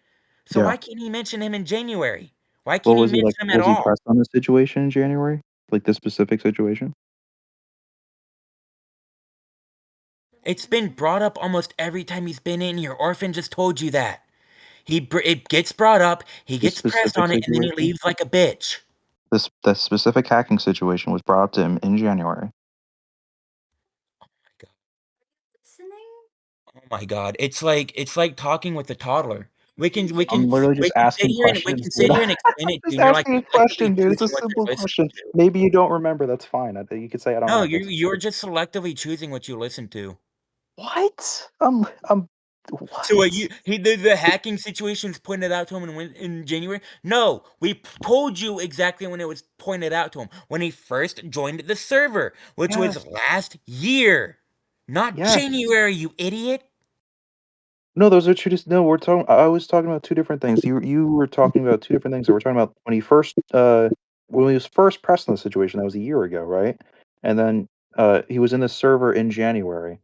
So yeah. why can't he mention him in January? Why Well, can't he mention him at was he all? pressed on this situation in January? Like this specific situation? It's been brought up almost every time he's been in here. Orphan just told you that. It gets brought up, he This gets pressed specific on it, and then he situation? leaves like a bitch. The specific hacking situation was brought up to him in January. Oh my god, it's like talking with a toddler. We can we can I'm literally we just can sit asking here and we questions, can dude. sit here and explain it to you, Just and you're like asking a selectively question, dude. It's a choosing what simple you're listening question. to. Maybe you don't remember. That's fine. You could say I don't No, remember. It's you're just selectively choosing what you listen to. what? So What? the hacking situations pointed out to him in January? No, we told you exactly when it was pointed out to him when he first joined the server, which Yes. was last year, not Yes. January, you idiot. No, those are two. Just no. We're talking. I was talking about two different things. You were talking about two different things. That we're talking about when he was first pressed in the situation. That was a year ago, right? And then he was in the server in January,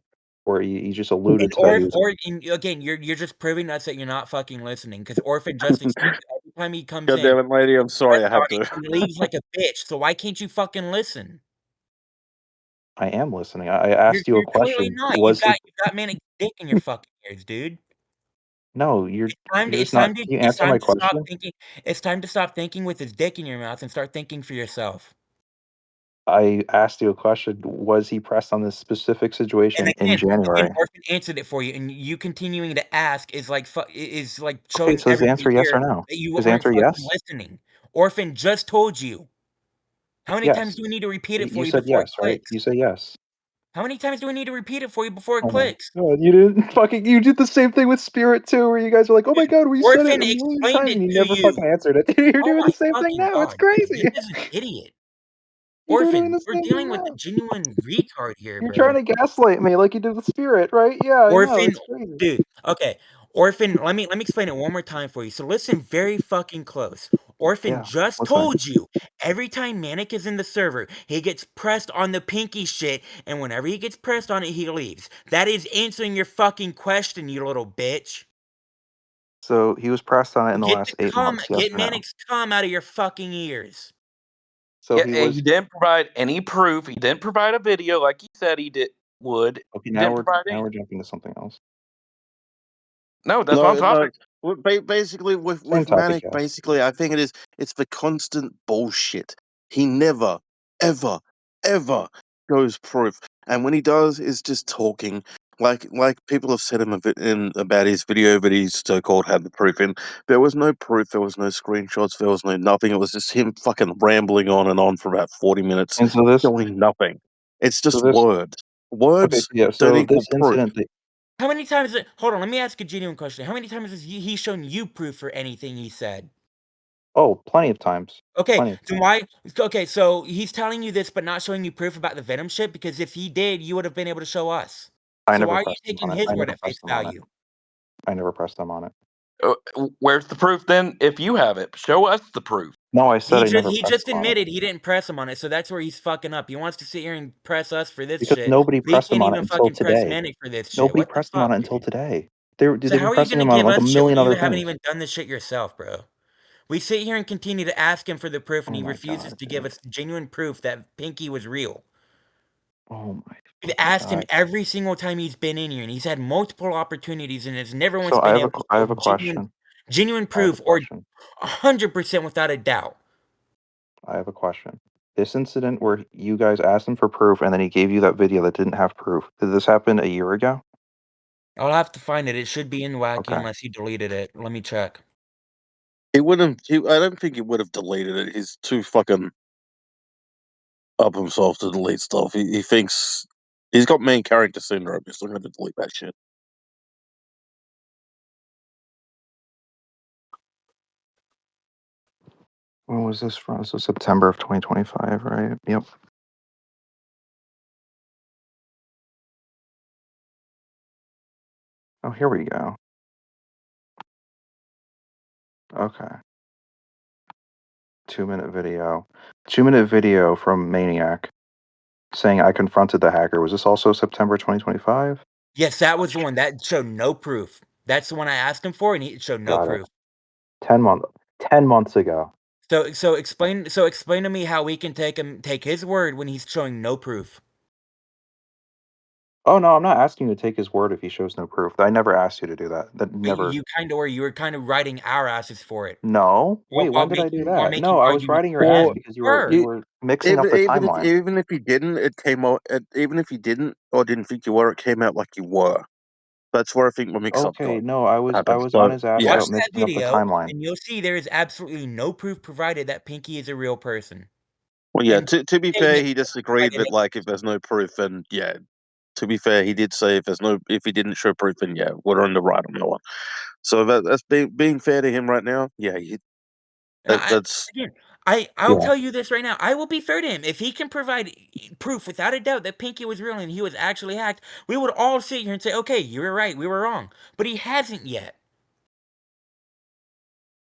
where he just alluded And to that he was. again, you're just proving to us that you're not fucking listening because Orphan just explained every time he comes God in, damn it, lady. I'm sorry. I pressed on have it, to. he leaves like a bitch. So why can't you fucking listen? I am listening. I asked you a You're clearly question. not. Was he? You've got manic dick in your fucking ears, dude. No, you're just not. Can you It's answer time my to stop question? thinking. It's time to stop thinking with his dick in your mouth and start thinking for yourself. I asked you a question. Was he pressed on this specific And situation in again, January? Orphan answered it for you, and you continuing to ask is like is like Okay, showing so is the answer everybody yes here or no? that you Is the aren't answer fucking yes? listening. Orphan just told you. How many times Yes. do we need to repeat it for You you said before it yes, right? clicks? You say yes. How many times do we need to repeat it for you before it Oh my clicks? god, you didn't fucking you did the same thing with Spirit too, where you guys were like, "Oh my god, we said it Orphan a million explained times," it and you to never fucking you. answered it. You're Oh doing my the same thing fucking now. It's god, dude. You're crazy. just an idiot. You're doing Orphan, the we're same thing dealing with a now. genuine retard here, You're bro. trying to gaslight me like you did with Spirit, right? Yeah, I know. Orphan, It's crazy. dude. Okay, Orphan. Let me explain it one more time for you. So listen very fucking close. Orphan Yeah, just listening. told you every time Manic is in the server, he gets pressed on the pinky shit, and whenever he gets pressed on it, he leaves. That is answering your fucking question, you little bitch. So he was pressed on it in the last 8 months, yes Get or no? Manic's cum out of your fucking ears. So Yeah, he and he was didn't provide any proof. He didn't provide a video like he said he would. okay. He didn't provide Now anything. we're jumping to something else. No, that's what I'm No, talking. no. Basically, Same with topic, Manic, yes. basically, I think it's the constant bullshit. He never, ever, ever shows proof, and when he does, is just talking. Like people have said about his video that he's so-called had the proof in. There was no proof. There was no screenshots. There was no nothing. It was just him fucking rambling on for about 40 minutes, And so this, doing nothing. It's so just this, words. okay, Words yeah. don't So equal this proof. incident, How many times? Hold on, let me ask a genuine question. How many times has he shown you proof for anything he said? oh, plenty of times, Okay, plenty of then times. why? Okay, so he's telling you this, but not showing you proof about the Venom shit. Because if he did, you would have been able to show us. I So never why are you pressed him taking on it. his I word never at face pressed him on it. value? I never pressed him on it. Where's the proof then? If you have it, show us the proof. No, I said I never He pressed just him on it admitted he didn't press him on it, so that's where he's fucking up. He wants to sit here and press us for this because shit, nobody but he pressed him can't on it even until fucking press today. Manic for this shit. Nobody What the pressed him on fuck, it until dude? today. They've So been how are you pressing gonna him on give like a us shit million when you other haven't things. even done this shit yourself, bro? We sit here and continue to ask him for the proof, and Oh he my refuses god, to give dude. us genuine proof that Pinky was real. Oh my We've fucking asked him god. every single time he's been in here, and he's had multiple opportunities, and has never once So been able to I show have a question. genuine I have a proof, or question. 100% without a doubt. I have a question. This incident where you guys asked him for proof and then he gave you that video that didn't have proof. Did this happen a year ago? I'll have to find it. It should be in Wacky Okay. unless he deleted it. Let me check. He wouldn't. I don't think he would have deleted it. He's too fucking up himself to delete stuff. He thinks he's got main character syndrome. He's not going to delete that shit. When was this from? So September of 2025, right? Yep. Oh, here we go. Okay. 2-minute video. 2-minute video from Maniac saying I confronted the hacker. Was this also September 2025? Yes, that was the one that showed no proof. That's the one I asked him for, and he showed no Got it. proof. 10 months ago. So explain to me how we can take his word when he's showing no proof. Oh no, I'm not asking you to take his word if he shows no proof. I never asked you to do that. That But never. you were kind of riding our asses for it. No. Wait, when did I do While that? making No, I was arguments riding your for ass him. Or because You were. you were mixing up the timeline. even if you didn't, it came out. Even if you didn't or didn't think you were, it came out like you were. That's where I think the mix-up Okay, got no, I happened. was on So his ass yeah, Watch about that mixing up the video, timeline. and you'll see there is absolutely no proof provided that Pinky is a real person. well, yeah. And To be say he fair, he disagreed provided that it. like if there's no proof, then yeah. To be fair, he did say if he didn't show proof, then yeah, we're in the right on that one. So that's being fair to him right now. Yeah, And that's again, Yeah. I'll tell you this right now. I will be fair to him. If he can provide proof without a doubt that Pinky was real and he was actually hacked, we would all sit here and say, okay, you were right, we were wrong. But he hasn't yet.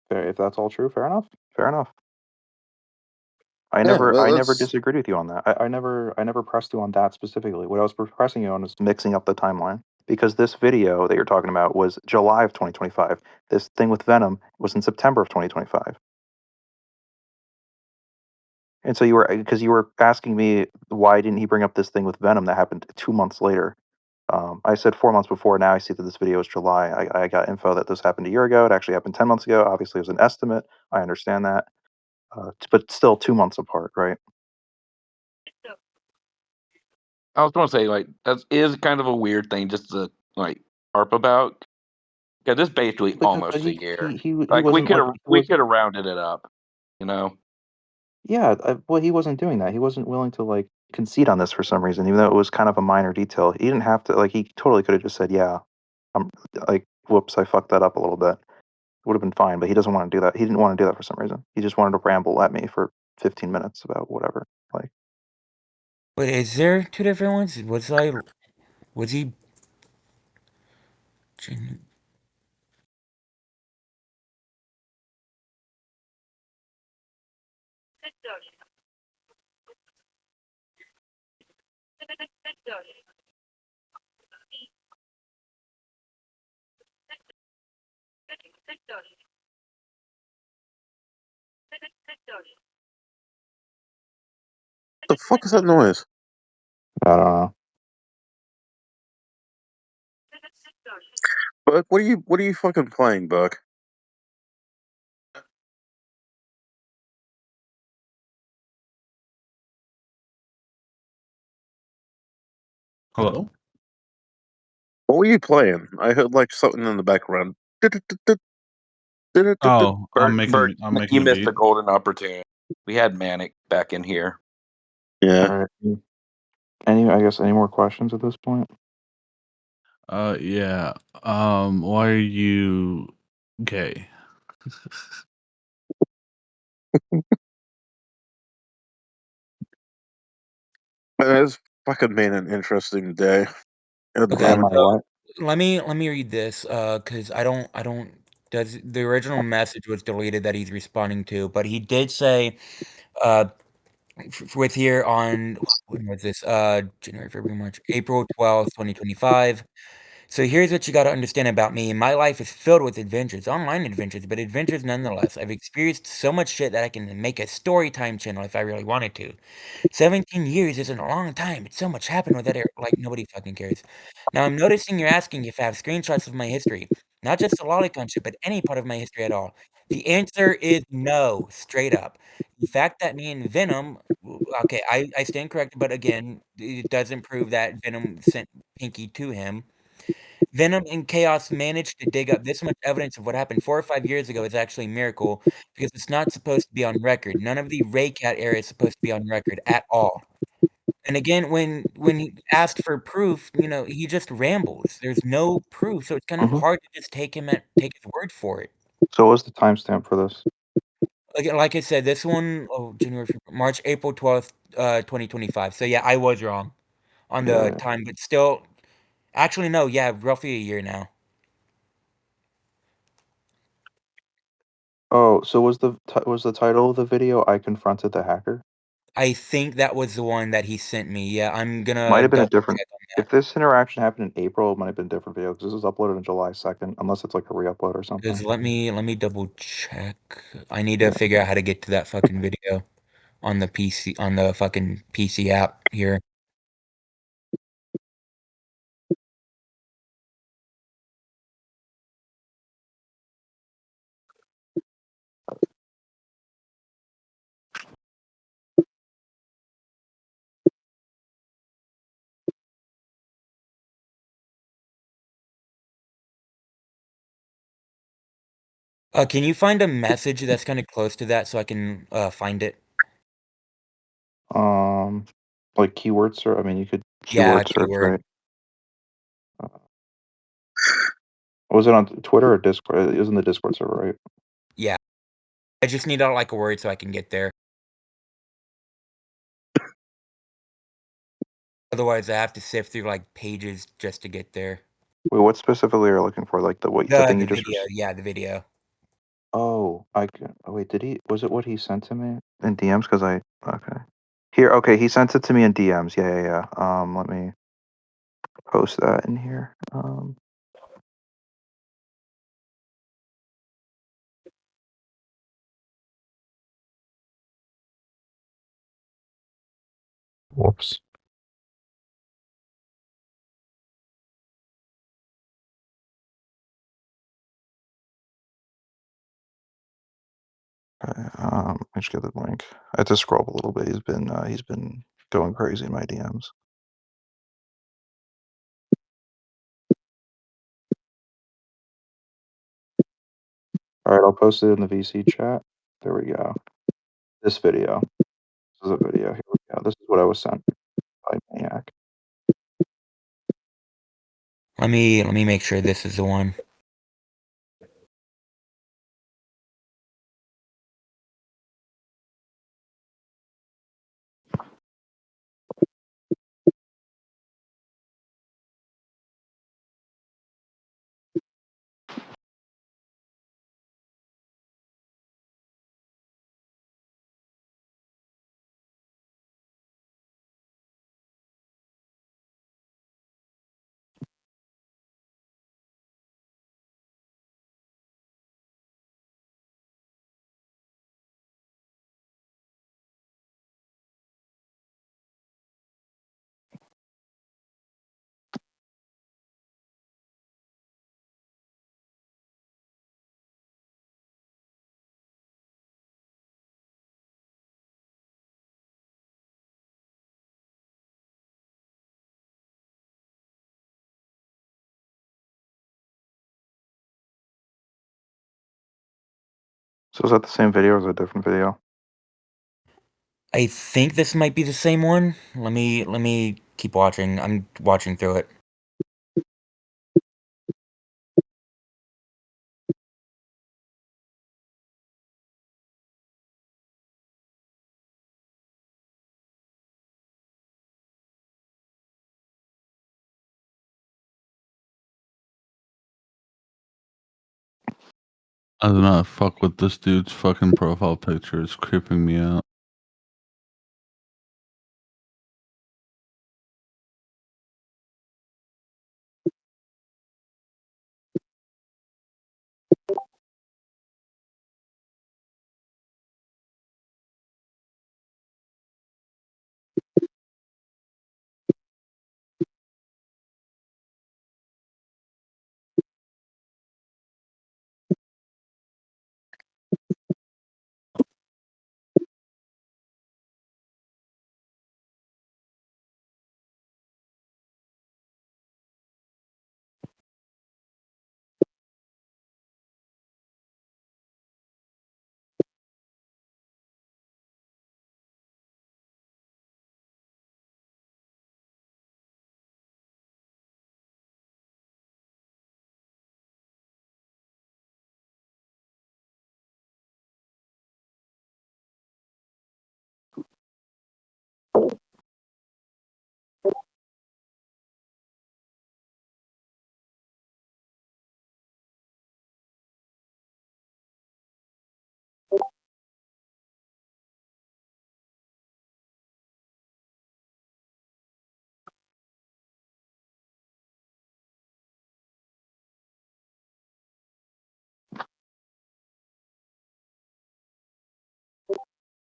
Fair, if that's all true, fair enough. Fair enough. yeah. I never That's disagreed with you on that. I never pressed you on that specifically. What I was pressing you on is mixing up the timeline. Because this video that you're talking about was July of 2025. This thing with Venom was in September of 2025. And so you were asking me why didn't he bring up this thing with Venom that happened 2 months later. I said 4 months before. Now I see that this video is July. I got info that this happened a year ago. It actually happened 10 months ago. Obviously, it was an estimate. I understand that, but still 2 months apart, right? I was going to say, like, that is kind of a weird thing just to, like, harp about. Yeah, this basically But almost a year. he Like, wasn't like he we was. could have rounded it up, you know? Yeah, well, he wasn't doing that. He wasn't willing to like concede on this for some reason, even though it was kind of a minor detail. He didn't have to like. He totally could have just said, "Yeah, I'm like, whoops, I fucked that up a little bit." Would have been fine, but he doesn't want to do that. He didn't want to do that for some reason. He just wanted to ramble at me for 15 minutes about whatever. Like, But is there two different ones? Was he genu- the fuck is that noise? I don't know. Burke, what are you fucking playing, Burke? Hello? What were you playing? I heard like something in the background. Oh, Bert, I'm making you a missed beat. a golden opportunity. We had Manic back in here. Yeah. All right. I guess any more questions at this point? Yeah. Why are you gay? It has fucking been an interesting day. God Okay, Why damn am it. I what? let me read this, because I don't does the original message was deleted that he's responding to, but he did say, uh, with here on when was this? January, February, March, April 12th, 2025. So here's what you got to understand about me. My life is filled with adventures, online adventures, but adventures nonetheless. I've experienced so much shit that I can make a story time channel if I really wanted to. 17 years isn't a long time, but so much happened with that, like nobody fucking cares. Now I'm noticing you're asking if I have screenshots of my history, not just the lolicon shit, but any part of my history at all. The answer is no, straight up. The fact that me and Venom, okay, I stand corrected, but again, it doesn't prove that Venom sent Pinky to him. Venom and Chaos managed to dig up this much evidence of what happened 4 or 5 years ago is actually a miracle because it's not supposed to be on record. None of the Raycat era is supposed to be on record at all. And again, when he asked for proof, he just rambles. There's no proof, so it's kind of Hmm. hard to just take his word for it. So what was the timestamp for this? Like I said, this one, January, March, April 12th, 2025. So yeah, I was wrong on the Yeah. time, but still, actually no, yeah, roughly a year now. Oh, so was the title of the video "I Confronted the Hacker"? I think that was the one that he sent me. Yeah, I'm Might gonna have been a double different. check on If that this interaction happened in April, it might have been a different video because this was uploaded on July 2nd, unless it's like a re-upload or because something. let me double check. I need to Yeah. figure out how to get to that fucking video on the PC on the fucking PC app here. Can you find a message that's kind of close to that so I can find it? Um, like keyword search. I mean, you could Yeah, keyword search, keyword. right? Uh, was it on Twitter or Discord? It was in the Discord server, right? Yeah, I just need like a word so I can get there. Otherwise, I have to sift through like pages just to get there. Wait, what specifically are you looking for? Like the The thing the you just. video, yeah, the video. Oh, oh, wait, did he? Was it what he sent to me in DMs? Because okay. Here, okay, he sent it to me in DMs. Yeah, yeah, yeah. Let me post that in here. Whoops. I just get the link. I had to scroll up a little bit. He's been going crazy in my DMs. All right, I'll post it in the VC chat. There we go. This video. This is a video. Here we go. This is what I was sent by Maniac. Let me make sure this is the one. So is that the same video or is it a different video? I think this might be the same one. Let me keep watching. I'm watching through it. I do not fuck with this dude's fucking profile picture. It's creeping me out.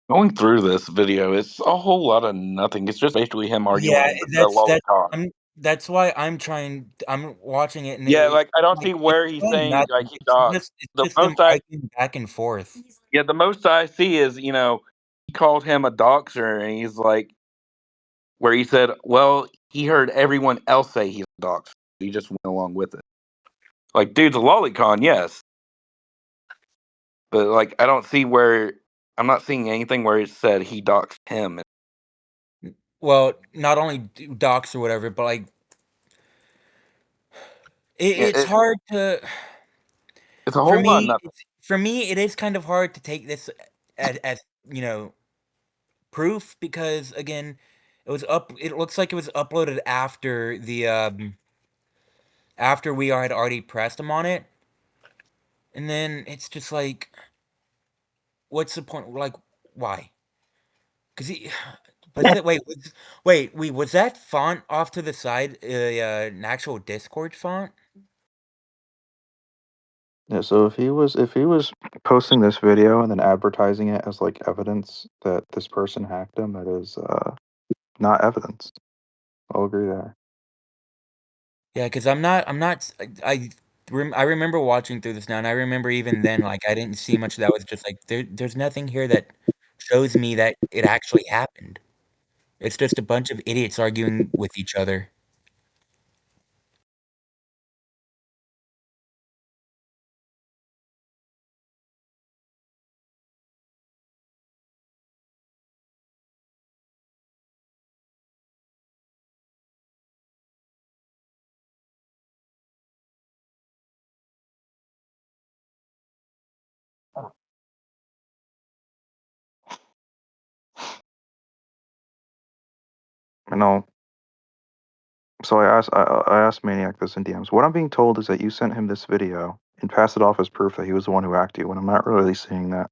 Going through this video, it's a whole lot of nothing. It's just basically him Yeah, arguing with the that's lolicon. that's why I'm watching it and Yeah, like I don't like see it's where he's showing saying like nothing. he dogs. It's The just them most I arguing back and forth. Yeah, the most I see is, he called him a doxer and he's like where he said, well, he heard everyone else say he's a doxer. He just went along with it. Like, dude's a lolicon, yes. But like I don't see where I'm not seeing anything where it said he doxed him. Well, not only docs or whatever, but like Yeah, it's hard to it's a whole lot of nothing. for me it is kind of hard to take this as proof because again it looks like it was uploaded after the after we had already pressed him on it, and then it's just like what's the point, like why? Because he was it wait, was that font off to the side an actual Discord font? Yeah, so if he was posting this video and then advertising it as like evidence that this person hacked him, that is not evidence. I'll agree there. Yeah, because I remember watching through this now, and I remember even then, like, I didn't see much that was just like, there's nothing here that shows me that it actually happened. It's just a bunch of idiots arguing with each other. You know, so I asked Maniac this in DMs. What I'm being told is that you sent him this video and passed it off as proof that he was the one who hacked you, when I'm not really seeing that.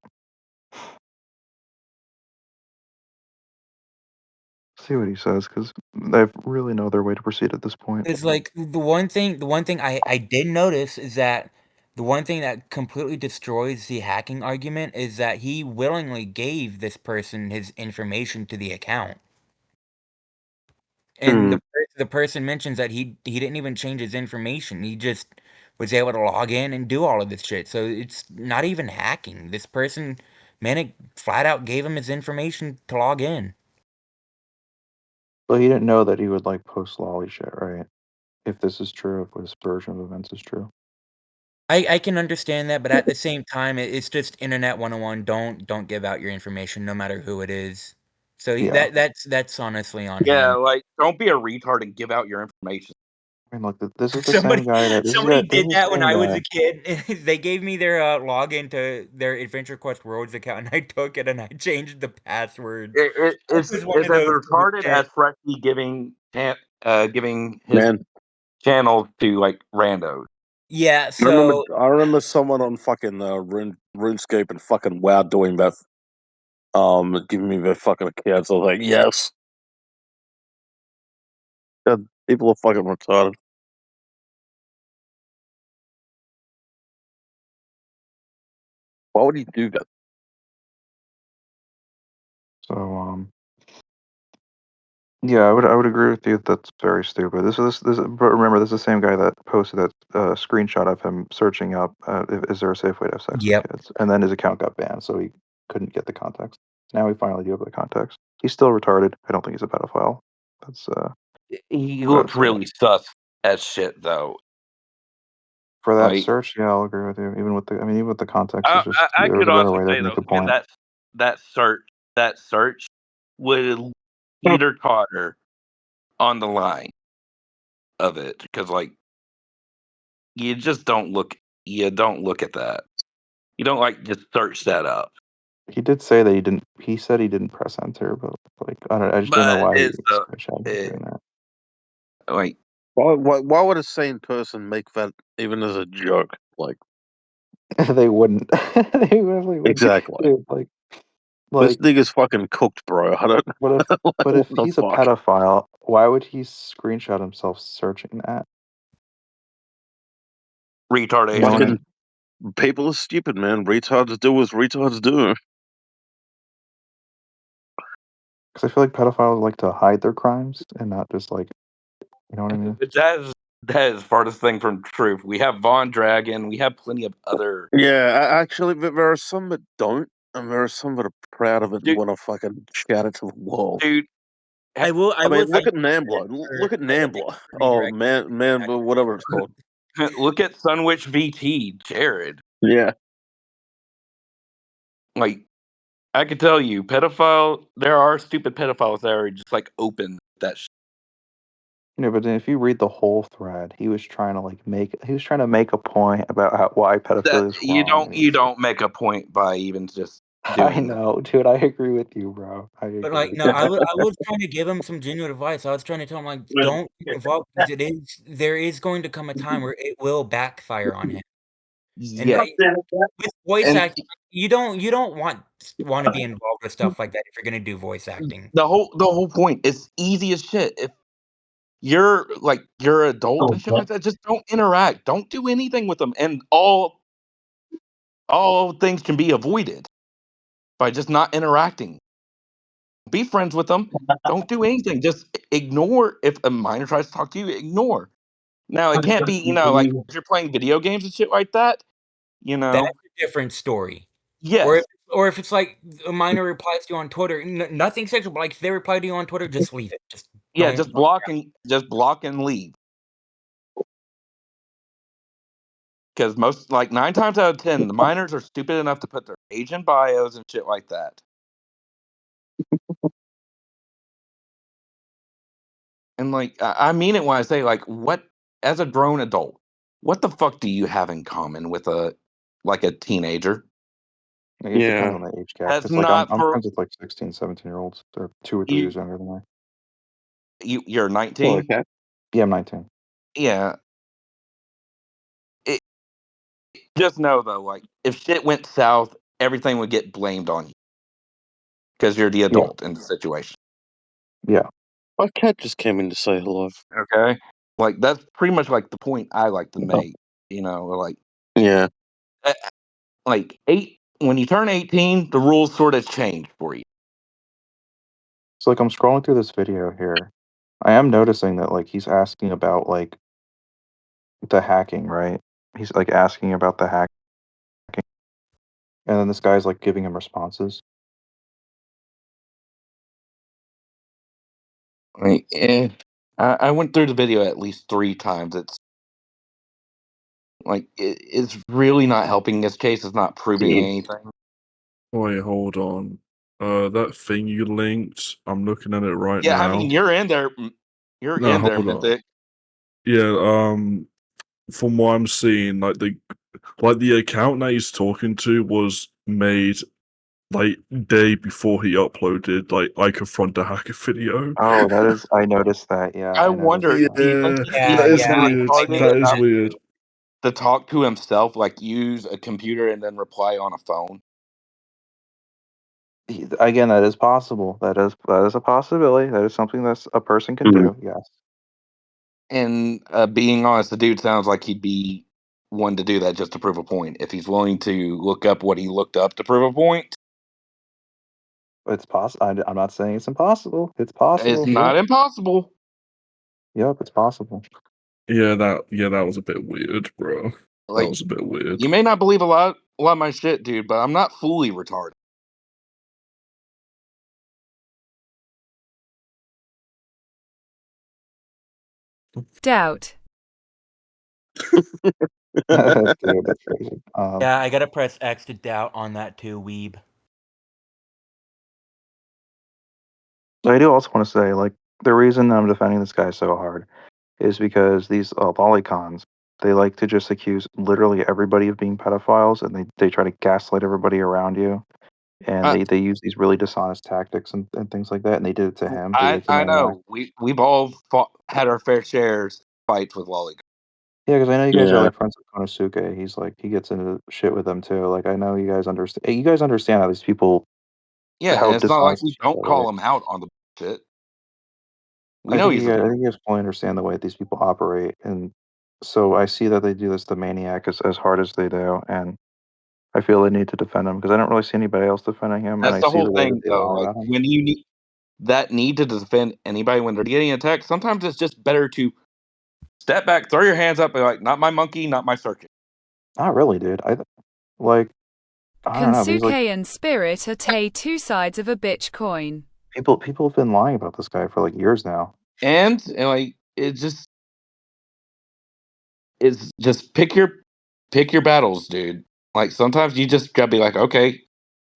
See what he says, because they have really no other way to proceed at this point. It's like the one thing I did notice is that the one thing that completely destroys the hacking argument is that he willingly gave this person his information to the account. And Mm. the person mentions that he didn't even change his information. He just was able to log in and do all of this shit. So it's not even hacking. This person, Manic, flat out gave him his information to log in. But he didn't know that he would like post lolly shit, right? If this is true, if this version of events is true. I can understand that, but at the same time, it's just internet 101. Don't give out your information, no matter who it is. So Yeah. that's honestly on Yeah, him. like don't be a retard and give out your information. I mean, look, this is the same guy that Somebody this did is the that when same I was guy. a kid. They gave me their login to their Adventure Quest Worlds account, and I took it and I changed the password. It was one It's of as those that was retarded there. as Freshly giving his Man, channel to like randos. Yeah, I so remember someone on fucking RuneScape and fucking WoW doing that. Giving me their fucking accounts. I was like, yes. God, people are fucking retarded. Why would he do that? So yeah, I would agree with you. That's very stupid. But remember, this is the same guy that posted that screenshot of him searching up is there a safe way to have sex with yep. kids, and then his account got banned, so he couldn't get the context. Now we finally do have the context. He's still retarded. I don't think he's a pedophile. That's He what I would looks say. really sus as shit though. For that Like search, yeah, I'll agree with you. Even with the context, it's just I there was could a better also way to say make though, a again, point. that search would Peter Carter on the line of it because like you just don't look at that. You don't like just search that up. He did say that he didn't. He said he didn't press enter, but like I don't. I just don't know But why he it's screenshot him it, doing that. like Why would a sane person make that even as a joke? Like, They wouldn't. They really would. exactly. Dude, This like, nigga's fucking cooked, bro. I don't but if know. but What if the he's a fuck? pedophile, why would he screenshot himself searching that? You know what I retardation. mean? Fucking people are stupid, man. Retards do as retards do. Because I feel like pedophiles like to hide their crimes and not just like, you know what I mean? That is farthest thing from truth. We have Von Dragon. We have plenty of other Actually, there are some that don't, and there are some that are proud of it and dude. want to fucking shout it to the world. Dude, I I will mean, say look at credit Nambla. for Look at like a big Nambla. Oh redirect. man, whatever it's called. look at Sunwitch VT, Jared. Yeah, Like I can tell you, there are stupid pedophiles that are just like open that shit. But then if you read the whole thread, he was trying to make a point about why That pedophilia is wrong, and you don't make a point by even just I doing that. know, dude. I agree with you, bro. I But agree like, with no, you. I was trying to give him some genuine advice. I was trying to tell him like, don't get involved because there is going to come a time where it will backfire on him. And Yeah, with voice and acting, you don't want to be involved with stuff like that if you're gonna do voice acting. the whole point is easy as shit. If you're adult and shit like that, just don't interact. Don't do anything with them, and all things can be avoided by just not interacting. Be friends with them. Don't do anything. Just ignore. If a minor tries to talk to you, ignore. Now it can't be, like if you're playing video games and shit like that. That's a different story. Yes, Or if it's like a minor replies to you on Twitter, nothing sexual, but like if they reply to you on Twitter, just leave it. Just yeah, don't. just block and leave. Because most, like 9 times out of 10, the minors are stupid enough to put their age in bios and shit like that. And like, I mean it when I say like, what as a grown adult, what the fuck do you have in common with a teenager? Like, it depends yeah. on the age gap. That's Because like I'm not I'm for friends with like 16, 17-year-olds. They're 2 or 3 years you. younger than me. You're Oh, 19. okay. Yeah, I'm 19. Yeah. It, just know though, like if shit went south, everything would get blamed on you because you're the Yeah, adult in the situation. yeah. My cat just came in to say hello. Okay, like that's pretty much like the point I like to Oh. make. Like Yeah. uh, like when you turn 18, the rules sort of change for you. So like I'm scrolling through this video here. I am noticing that like he's asking about like the hacking, right? He's like asking about the hacking, and then this guy's like giving him responses. Like, I went through the video at least 3 times. It's Like, it's really not helping this case. It's not proving anything. Wait, hold on. That thing you linked, I'm looking at it right Yeah, I now. mean, you're in there. You're No, in there, hold on. Mythic. Yeah, from what I'm seeing, like the account that he's talking to was made like day before he uploaded like I confront the hacker video. Oh, that is. I noticed that. Yeah, I I noticed wonder, Yeah, do you think he's Yeah, that even is that yeah. weird. retarded That is enough weird. to talk to himself, like use a computer and then reply on a phone? Again, that is possible. That is a possibility. That is something that's a person can Mhm. do. Yes. And being honest, the dude sounds like he'd be one to do that just to prove a point. If he's willing to look up what he looked up to prove a point, It's possible. I'm not saying it's impossible. It's it's possible. not Yep. impossible. Yep. It's possible. Yeah, that was a bit weird, bro. That Like, was a bit weird. you may not believe a lot of my shit, dude, but I'm not fully retarded. Doubt. Dude, that's crazy. Yeah, I gotta press X to doubt on that too, weeb. I do also want to say, like, the reason I'm defending this guy so hard is because these lolicons, they like to just accuse literally everybody of being pedophiles, and they try to gaslight everybody around you, and I they use these really dishonest tactics and things like that, and they did it to him. They did it to I Maniac. know we've all had our fair shares fights with lollipops. Yeah, because I know you guys are Yeah. like friends with Konosuke. He's like he gets into shit with them too. Like I know you guys understand. You guys understand how these people, Yeah, how and it's not like dishonest we these don't people are. call him out on the shit. We I know think he's a I think you guys fully understand the way that these people operate, and so I see that they do this to Maniac as hard as they do, and I feel they need to defend him because I don't really see anybody else defending him, and That's I the see whole the way that thing, they though. lie Like about him. when you need that need to defend anybody when they're getting attacked, sometimes it's just better to step back, throw your hands up, and like, not my monkey, not my circus. Not really, dude. Like I don't know. These like Kensuke and Spirit are two sides of a bitch coin. people have been lying about this guy for like years now. And like it's just pick your battles, dude. Like sometimes you just gotta be like, okay,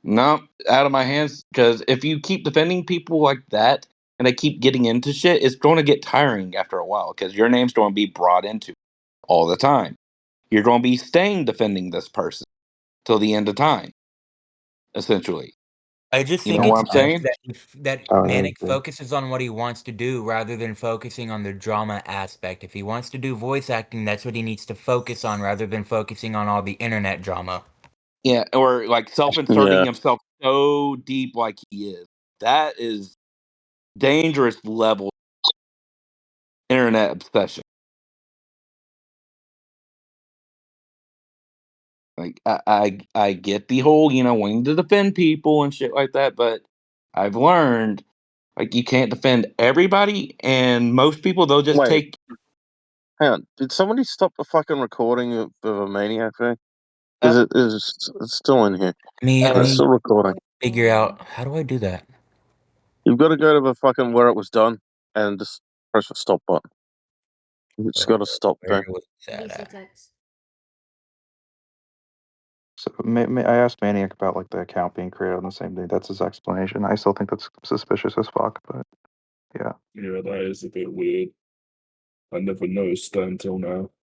no, out of my hands. Because if you keep defending people like that and they keep getting into shit, it's going to get tiring after a while. Because your name's going to be brought into it all the time. You're going to be staying defending this person till the end of time, essentially. I just You think know what it's I'm best saying? that Oh, yeah, Manic focuses on what he wants to do rather than focusing on the drama aspect. If he wants to do voice acting, that's what he needs to focus on rather than focusing on all the internet drama. Yeah, or like self-inserting Yeah. himself so deep like he is. That is dangerous level internet obsession. Like I get the whole, wanting to defend people and shit like that, but I've learned like you can't defend everybody, and most people they'll just Wait, take. hang on. Did somebody stop the fucking recording of a Maniac thing? Uh, Is it's still in here? Let me uh, let It's me still recording. figure out how do I do that? You've got to go to the fucking where it was done and just press the stop button. It's got to stop Where there. was that DC at? text. So I asked Maniac about like the account being created on the same day. That's his explanation. I still think that's suspicious as fuck, but yeah. Yeah, that is a bit weird. I never noticed that until now.